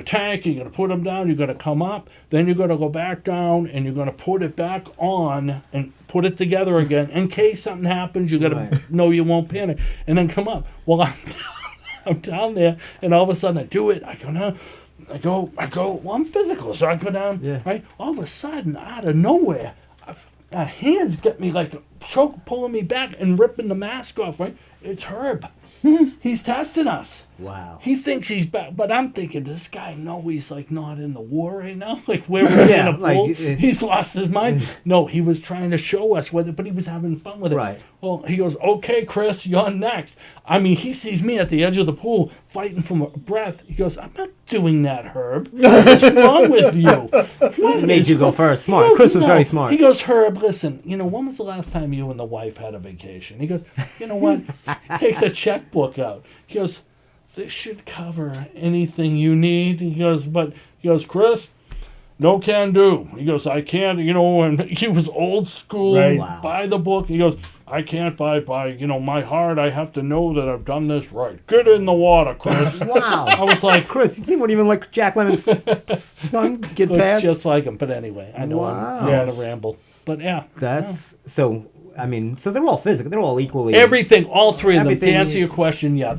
tank, you're going to put them down, you're going to come up, then you're going to go back down, and you're going to put it back on and put it together again. In case something happens, you got to know you won't panic. And then come up. Well, I'm down there, and all of a sudden I do it. I go down. I go, well, I'm physical, so I go down, right? All of a sudden, out of nowhere, hands get me like pulling me back and ripping the mask off, right? It's Herb. He's testing us. Wow. He thinks he's back, but I'm thinking, does this guy know he's like not in the war right now? Like where we're in a pool? He's lost his mind. No, he was trying to show us but he was having fun with it. Right. Well, he goes, okay, Chris, you're next. I mean, he sees me at the edge of the pool fighting for breath. He goes, I'm not doing that, Herb. What's wrong with you? He made you go first. Smart. Chris was very smart. He goes, Herb, listen, when was the last time you and the wife had a vacation? He goes, you know what? Takes a checkbook out. He goes, this should cover anything you need. He goes, Chris, no can do. He goes, I can't, and he was old school, buy the book. He goes, I can't buy, my heart. I have to know that I've done this right. Get in the water, Chris. Wow. I was like, Chris, you seem even like Jack Lemon's son. Get past. It's just like him. But anyway, I know I'm on a ramble. But yeah. That's so. I mean, so they're all physical. They're all equally. Everything, all three of them. To answer your question, yeah.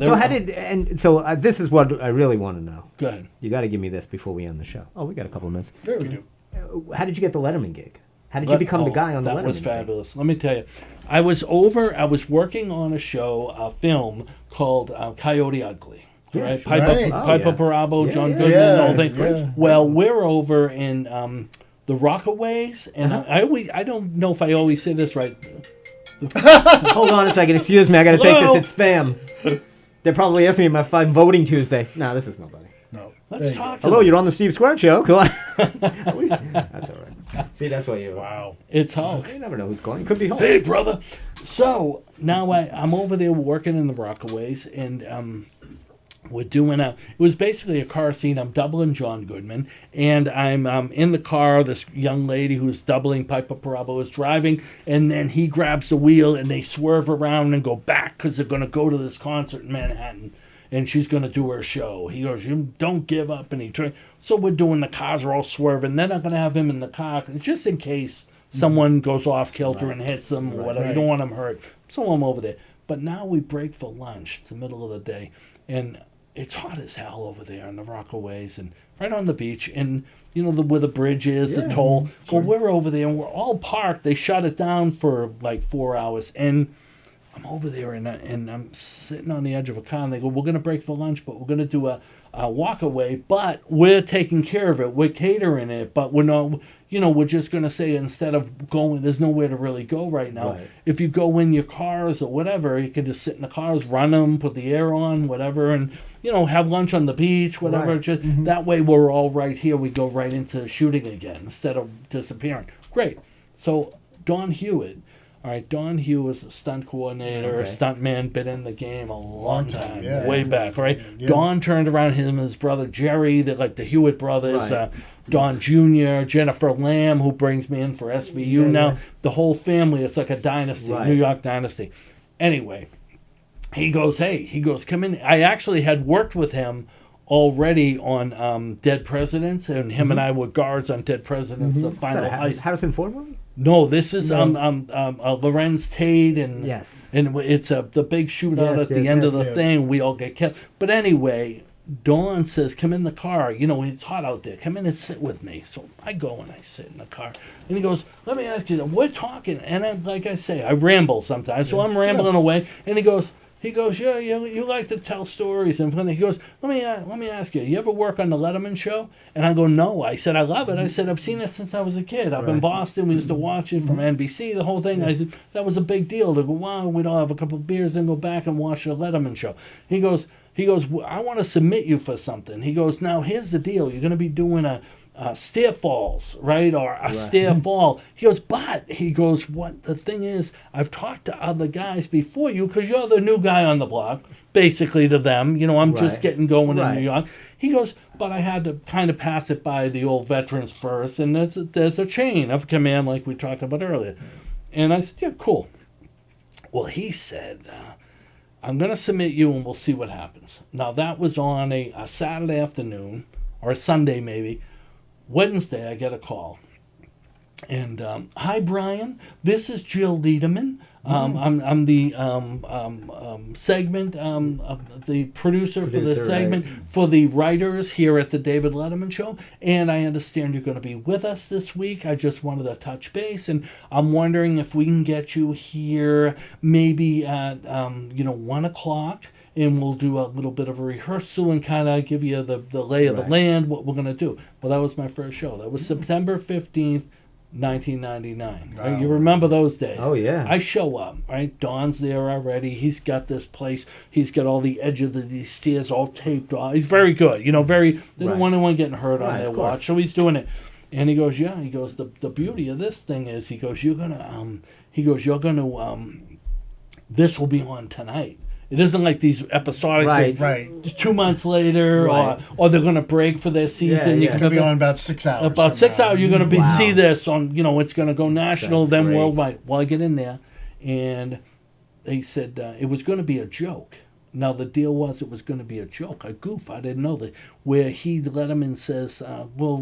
So this is what I really want to know. Go ahead. You got to give me this before we end the show. Oh, we got a couple of minutes. There we do. How did you get the Letterman gig? How did you become the guy on the Letterman? That was fabulous. Let me tell you, I was working on a film called Coyote Ugly. Yeah, right? Sure. Piper Parabo, John Goodman, the whole thing. Yeah. Well, we're over in the Rockaways, and I don't know if I always say this right. Hold on a second. Excuse me. I got to take this. It's spam. They're probably asking me if I'm voting Tuesday. No, this is nobody. No. Let's talk. Hello, you're on the Steve Square Show. Cool. That's all right. See, that's why you. Wow. It's Hulk. You never know who's calling. Could be Hulk. Hey, brother. So now I'm over there working in the Rockaways, and we're doing it was basically a car scene. I'm doubling John Goodman, and I'm in the car. This young lady who's doubling Piper Parabo is driving, and then he grabs the wheel, and they swerve around and go back because they're going to go to this concert in Manhattan, and she's going to do her show. He goes, you don't give up, and so we're doing, the cars are all swerving. They're not going to have him in the car, just in case someone goes off kilter and hits them or whatever. You don't want them hurt. So I'm over there. But now we break for lunch. It's the middle of the day, and it's hot as hell over there in the Rockaways and right on the beach, and where the bridge is, the toll. Well, we're over there and we're all parked. They shut it down for like 4 hours, and I'm over there and I'm sitting on the edge of a car, and they go, we're going to break for lunch, but we're going to do a walk away, but we're taking care of it. We're catering it, but we're not, we're just going to say, instead of going, there's nowhere to really go right now. Right. If you go in your cars or whatever, you can just sit in the cars, run them, put the air on, whatever, and, have lunch on the beach, whatever. Right. Just that way we're all right here. We go right into shooting again instead of disappearing. Great. So Don Hewitt, All right, Don Hugh was a stunt coordinator, Okay. stuntman, been in the game a long time, yeah. way back, right? Yeah. Don turned around him and his brother Jerry, they're like the Hewitt brothers, Right. Don Jr., Jennifer Lamb, who brings me in for SVU now. yeah. The whole family, it's like a dynasty, Right. New York dynasty. Anyway, he goes, come in. I actually had worked with him already on Dead Presidents, and him and I were guards on Dead Presidents, the Is that final a heist. Harrison Ford movie? No, this is Lorenz Tate, and Yes. and it's the big shootout Yes, at the yes, end yes. of the Yeah. thing. We all get killed. But anyway, Dawn says, "Come in the car. You know it's hot out there. Come in and sit with me." So I go and I sit in the car, and he goes, "Let me ask you. We're talking," and then, like I say, I ramble sometimes, so I'm rambling away, and he goes. Yeah, you like to tell stories. And he goes, let me ask you, you ever work on the Letterman show? And I go, no. I said, I love it. I said, I've seen it since I was a kid. Up in Right. Boston, we used to watch it from NBC, the whole thing. I said, that was a big deal to go, wow, we'd all have a couple of beers and go back and watch the Letterman show. He goes, I want to submit you for something. He goes, now here's the deal. You're going to be doing a stair falls, right? Or a stair fall. He goes, but he goes, what the thing is, I've talked to other guys before you because you're the new guy on the block, basically to them. You know, I'm just Right. getting going in Right. New York. He goes, but I had to kind of pass it by the old veterans first, and there's a chain of command like we talked about earlier. And I said, yeah, cool. Well, he said, I'm going to submit you and we'll see what happens. Now, that was on a Saturday afternoon, or a Sunday maybe. Wednesday, I get a call. And, hi, Brian. This is Jill Liederman. I'm the segment, the producer for the Producer, segment for the writers here at the David Letterman Show. And I understand you're going to be with us this week. I just wanted to touch base, and I'm wondering if we can get you here maybe at 1 o'clock. And we'll do a little bit of a rehearsal and kind of give you the lay of the Right. land, what we're going to do. Well, that was my first show. That was September 15th, 1999. Right? You remember those days. Oh, yeah. I show up, right? Don's there already. He's got this place. He's got all the edge of these stairs all taped off. He's very good. You know, they don't Right. want anyone getting hurt on Right, their of course. watch. So he's doing it. And he goes, yeah. He goes, the beauty of this thing is, he goes, you're going to, this will be on tonight. It isn't like these episodic, Right. Right. 2 months later, Right. or they're going to break for their season. yeah. It's going to be on about 6 hours. About 6 somehow. hours, you're going to Wow. see this on, it's going to go national, That's then great. worldwide. Well, I get in there, and they said it was going to be a joke. Now, the deal was it was going to be a joke, a goof. I didn't know that. Where Letterman says, well,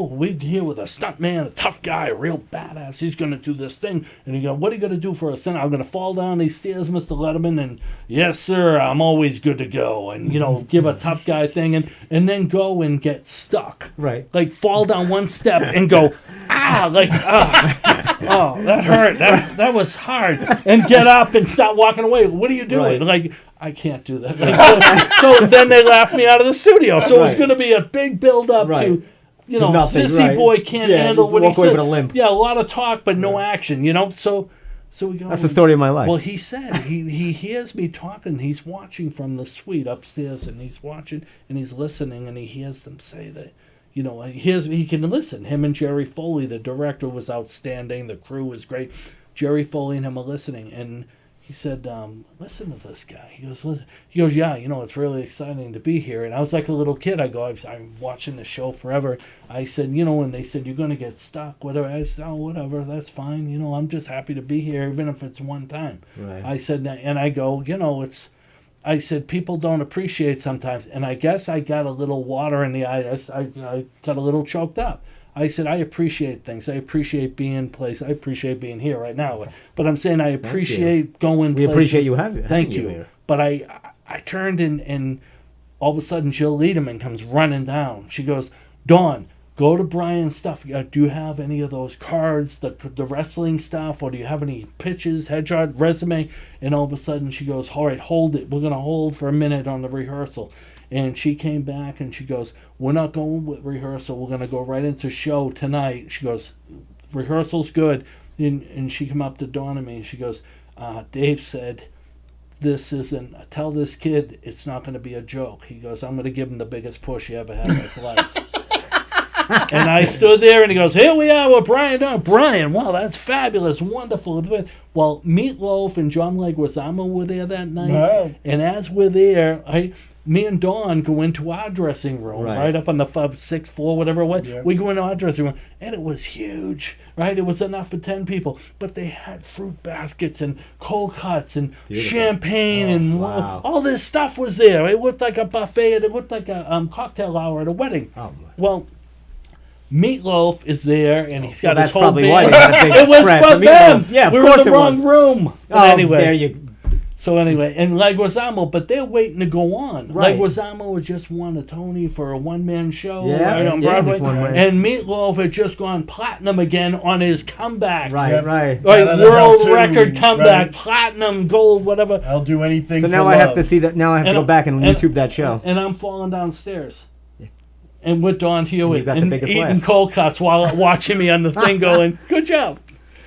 we're here with a stunt man, a tough guy, a real badass. He's going to do this thing. And he goes, what are you going to do for us? I'm going to fall down these stairs, Mr. Letterman. And yes, sir, I'm always good to go. And, give a tough guy thing and then go and get stuck. Right. Like fall down one step and go, oh, that hurt. That was hard. And get up and start walking away. What are you doing? Right. Like, I can't do that. Like, so then they laughed me out of the studio. So it was Right. going to be a big build up Right. to, nothing, sissy right. boy can't Yeah, handle you what walk he away said. with a limp. Yeah, a lot of talk, but no action, So we go. That's the story of my life. Well, he said he hears me talking. He's watching from the suite upstairs, and he's watching and he's listening, and he hears them say that. He can listen. Him and Jerry Foley, the director, was outstanding. The crew was great. Jerry Foley and him are listening, and he said, listen to this guy. He goes, listen. He goes, yeah, it's really exciting to be here. And I was like a little kid. I go, I'm watching the show forever. I said, and they said, you're going to get stuck, whatever. I said, oh, whatever, that's fine. I'm just happy to be here, even if it's one time. Right. I said, and I go, I said, people don't appreciate sometimes. And I guess I got a little water in the eye. I got a little choked up. I said, I appreciate things. I appreciate being in place. I appreciate being here right now. But I'm saying I appreciate going We places. appreciate you having Thank you you. here. But I turned and all of a sudden Jill Liederman comes running down. She goes, Dawn, go to Brian's stuff. Do you have any of those cards, the wrestling stuff, or do you have any pitches, headshot, resume? And all of a sudden she goes, all right, hold it. We're going to hold for a minute on the rehearsal. And she came back and she goes, we're not going with rehearsal. We're going to go right into show tonight. She goes, rehearsal's good. And she came up to Dawn and me and she goes, Dave said, tell this kid it's not going to be a joke. He goes, I'm going to give him the biggest push he ever had in his life. And I stood there, and he goes, "Here we are with Brian Dunn." Brian, wow, that's fabulous, wonderful. Well, Meatloaf and John Leguizamo were there that night, Wow. and as we're there, me and Dawn go into our dressing room, right up on the 6th floor, whatever it was. Yep. We go into our dressing room, and it was huge, right? It was enough for 10 people, but they had fruit baskets and cold cuts and champagne and wow. all this stuff was there. It looked like a buffet, and it looked like a cocktail hour at a wedding. Oh, Well, Meatloaf is there, and he's got Well, his that's whole probably band. why they had a big It was spread for for them. Meatloaf. Yeah, of we course were in the it wrong was. room. But Oh, anyway, there you. so anyway, and Leguizamo, but they're waiting to go on. Right. Leguizamo had just won a Tony for a one-man show Yeah, right on yeah, Broadway, his one-man. and Meatloaf had just gone platinum again on his comeback. Right, Yep. right. Right, Yeah, that world helped too, record comeback, right. platinum, gold, whatever. I'll do anything. So for now I have love. to see that. Now I have to And- go back and and- YouTube that show. And I'm falling downstairs. And with Don Hewitt got the and biggest eating laugh. cold cuts while watching me on the thing going, good job.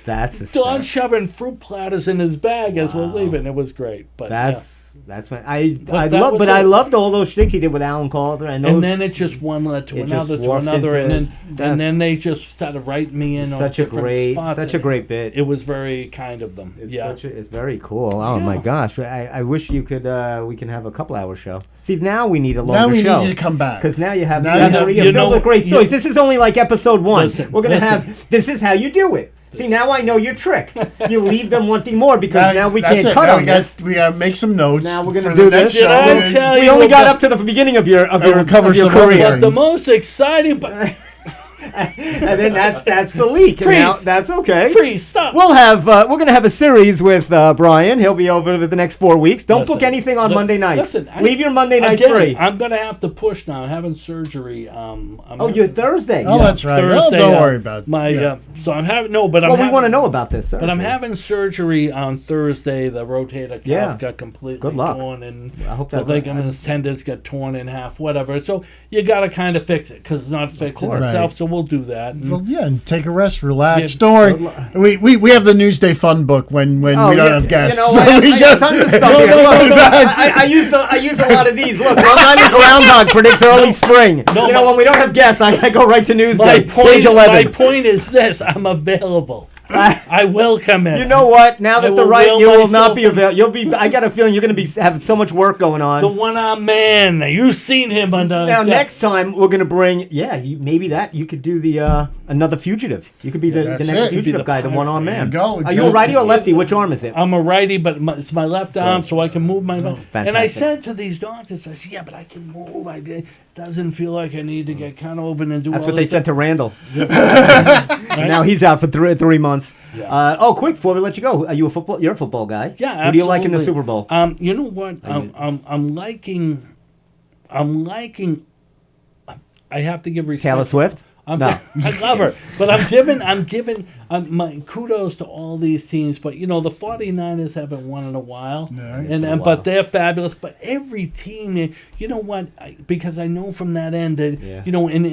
That's the Don stuff. shoving fruit platters in his bag as we're leaving. It was great. But That's fine. I that love, was but it. I loved all those shticks he did with Alan Calder and those. and then it just one led to it just another to morphed another, and into- then that's they just started writing me in on such a different great, spots. such a great bit. It was very kind of them. It's yeah. it's very cool. Oh my Yeah. gosh! I wish you could. We can have a couple-hour show. See, now we need a longer Now we show. need you to come back. Because now you have Now you you have, have- you you filled know- with great you- stories. This is only like episode 1. Listen, We're gonna listen. have. This is how you do it. See, now I know your trick. You leave them wanting more because now we that's can't it. cut Now on this. we gotta make some notes. Now we're gonna for do the this. next Did show. I and then- tell We you only got about- up to the beginning of your we'll cover of your some other career. But the most exciting, but And then that's the leak. And now Freeze. that's okay. freeze, stop. We'll have we're gonna have a series with Brian. He'll be over for the next 4 weeks. Don't book Listen, anything on li- Monday nights. listen, Leave your Monday nights Again, free. I'm gonna have to push now. I'm having surgery. Oh, you're Thursday. Oh, that's right. Oh, Thursday, don't worry about my. yeah. So I'm having no, but I'm. Well, we having- want to know about this, sir. But I'm having surgery on Thursday. The rotator cuff Yeah. got completely Good luck. torn, and I hope the that- ligaments, tendons got torn in half. Whatever. So you got to kind of fix it because it's not fixing course. itself. Right. So we'll do that. And- Well, yeah, and take a rest, relax. Yeah. Don't worry. We have the Newsday Fun Book when we don't have guests. You know, I we got tons of stuff here. Look, I use a lot of these. Look, Long Island Groundhog predicts early spring. No, you know, my- when we don't have guests, I go right to my Newsday. point. Page My 11. point is this: I'm available. I will come in. You know what? Now I that the will right, will you will not myself be available. You'll be. I got a feeling you're going to be have so much work going The on. one-armed man. You've seen him on the. Now next time we're going to bring. Yeah, maybe that you could do the another fugitive. You could be the that's next it. fugitive the guy, the pirate. one-armed There man. you go, Are you a Joe. righty or lefty? Which arm is it? I'm a righty, but it's my left arm, so I can move my. And I fantastic. said to these doctors, I said, "Yeah, but I can move. It doesn't feel like I need to get kind of open and do." That's all what they this said to Randall. Right? Now he's out for 3 months. Yeah. Quick before we let you go, are you a football? You're a football guy. Yeah, Who do you like in the absolutely. Super Bowl? You know what? I'm liking. I have to give respect. Taylor Swift. No. I love her, but I'm giving my kudos to all these teams. But you know, the 49ers haven't won in a while, but they're fabulous. But every team, you know what? Because I know from that end that you know, in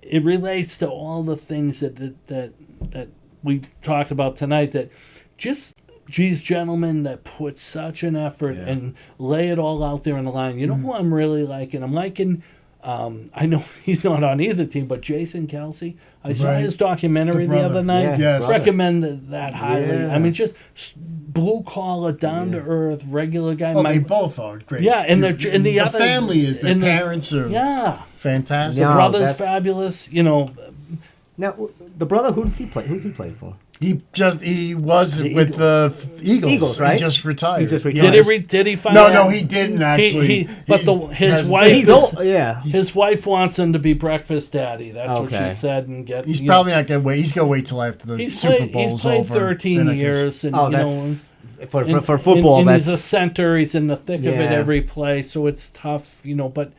it relates to all the things that we talked about tonight. That just these gentlemen that put such an effort and lay it all out there on the line. You know who I'm really liking? I'm liking. I know he's not on either team, but Jason Kelsey. I saw Right. his documentary The the brother. other night. Yeah. Yes. Recommend that highly. Yeah. I mean, just blue collar, down to earth, regular guy. Oh, they both are great. Yeah, and the other family is their and the- parents are yeah, fantastic. Yeah. brother's that's- fabulous. You know, Now the brother, who does he play? Who's he playing for? He was The with the Eagles. Eagles, right? He just retired. He just Yes. retired. did he find No, out? no, he didn't actually. but He's- his has- wife He's is- old. Yeah. His wife wants him to be breakfast daddy. That's what Okay. she said. And get. He's you probably not gonna wait. He's gonna wait till after the He's Super played. Bowl's He's played over. 13 then I can years, and Oh, you know. that's for And- football. and That's he's a center. He's in the thick of it Yeah. every play, so it's tough, you know. But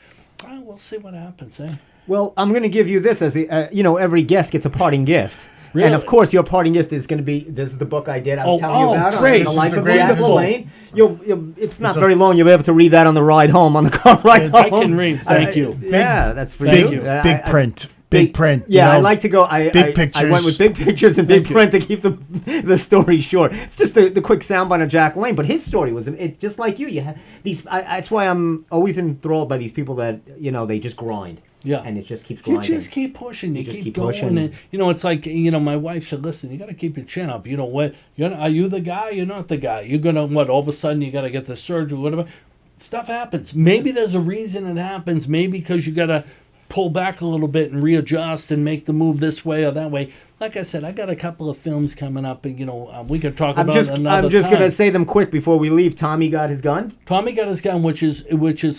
we'll see what happens, eh? well. I'm going to give you this as every guest gets a parting gift. Really? And of course, your parting gift is going to be this is the book I did. I was telling you about great. it. This The is Life the of great- Jack this is- Lane. It's not It's a- very long. You'll be able to read that on the ride home, on the car ride I home. can read. Thank you. Yeah, that's for Thank you. you. big print. Big print. Yeah, you I know? like to go. I went pictures. with big pictures and big Thank you. print to keep the story short. It's just the quick soundbite of Jack Lane, but his story was it's just like you. You have these. That's why I'm always enthralled by these people that they just grind. Yeah. And it just keeps You grinding. just keep pushing. You just keep keep going. pushing. And, it's like, my wife said, listen, you got to keep your chin up. You know what? Are you the guy? You're not the guy. You're going to, all of a sudden you got to get the surgery, whatever. Stuff happens. Maybe there's a reason it happens. Maybe because you got to pull back a little bit and readjust and make the move this way or that way. Like I said, I got a couple of films coming up, and we could talk about another I'm just time. gonna say them quick before we leave. Tommy Got His Gun. Tommy Got His Gun, which is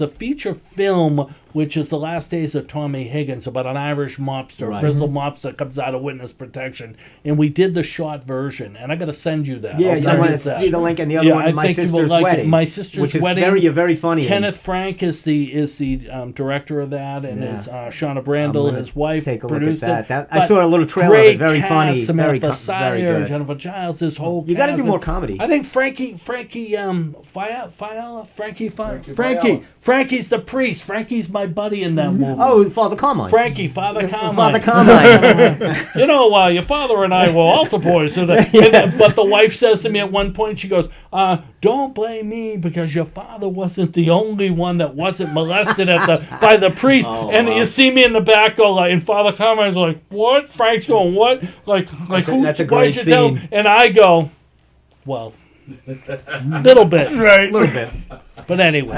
a feature film, which is the last days of Tommy Higgins, about an Irish mobster, Right. Bristol mobster comes out of witness protection, and we did the short version, and I got to send you that. Yeah, I'll you send want you to that. see the link and the other Yeah, one, I My think you will Sister's like it. Wedding. My Sister's which is Wedding. very funny. Kenneth Frank is the director of that, and Yeah. is Shauna Brandel, gonna his wife, take a look at produced that. it. I But saw a little trailer of great it. Very cast, funny. Samantha Very Sire, good. Jennifer Giles, this whole You gotta cast. do more And comedy. I think Frankie, Frankie's the priest. Frankie's my buddy in that movie. Oh, Father Carmine. Frankie, Father Carmine. Father Carmine. Your father and I were altar boys. But the wife says to me at one point, she goes, don't blame me because your father wasn't the only one that wasn't molested by the priest. Oh, and wow. you see me in the back go like, and Father Carmine's like, what? Frank's going, what? Like who? That's a Why'd great you tell? scene. And I go, well, little bit. Right. A little bit. But anyway.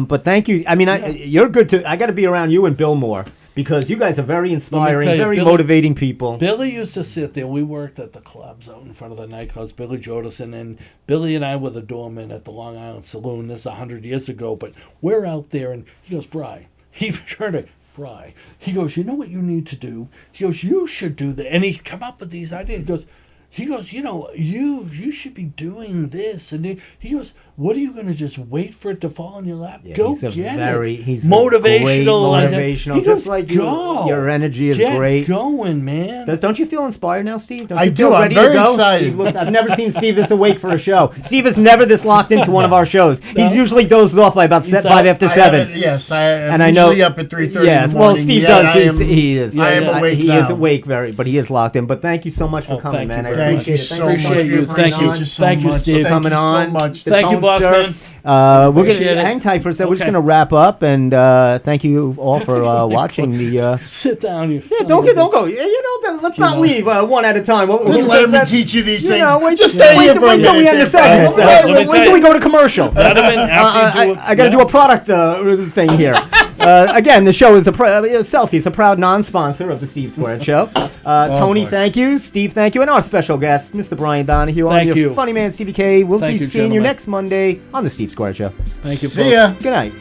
But thank you. I mean, you're good to. I got to be around you and Bill more because you guys are very inspiring, tell you, very Billy- motivating people. Billy used to sit there. We worked at the clubs out in front of the nightclubs, Billy Jodison, and Billy and I were the doormen at the Long Island Saloon. This is 100 years ago, but we're out there, and he goes, Bry. He turned to Bry. He goes, you know what you need to do? He goes, you should do that. And he come up with these ideas. He goes, you should be doing this. And he goes, what are you going to just wait for it to fall in your lap? Go he's a get very, it. He's Motivational. a great motivational. He Just goes, like go. your energy is Get great. going, man. Don't you feel inspired now, Steve? Don't I you do. feel I'm ready very to go? excited. Steve I've never seen Steve this awake for a show. Steve is never this locked into one of our shows. He's usually dozed off by about 5 after 7. Yes, I am And I know- usually up at 3:30 Yes, in the well, morning. Steve Yeah, does. He is. I am awake He now. is awake, but he is locked in. But thank you so much for coming, thank man. you I very Thank appreciate you it. so Thank much. Appreciate you. We Thank you. appreciate so Thank you, much. Steve. Thank coming you on. so much. The Thank you, Tone boss Stir. man. We're Appreciate gonna it. hang tight for a second. We're just Okay. gonna wrap up and thank you all for watching the. Sit down. You Yeah, don't go. Let's not leave one at a time. Who Don't says let me that? teach you these You things. know, wait, Just stay here for a wait till we minute end the there, segment. bud. Let me Wait tell till we you. go to commercial. Letterman, after you do I got to do a product thing here. Again, the show is Celsius, a proud non-sponsor of the Steve Squared Show. Tony, boy. thank you. Steve, thank you. And our special guest, Mr. Brian Donahue, on Thank your you. Funny Man CBK. We'll Thank be you, seeing you gentlemen. next Monday on the Steve Squared Show. Thank you, See folks. ya. Good night.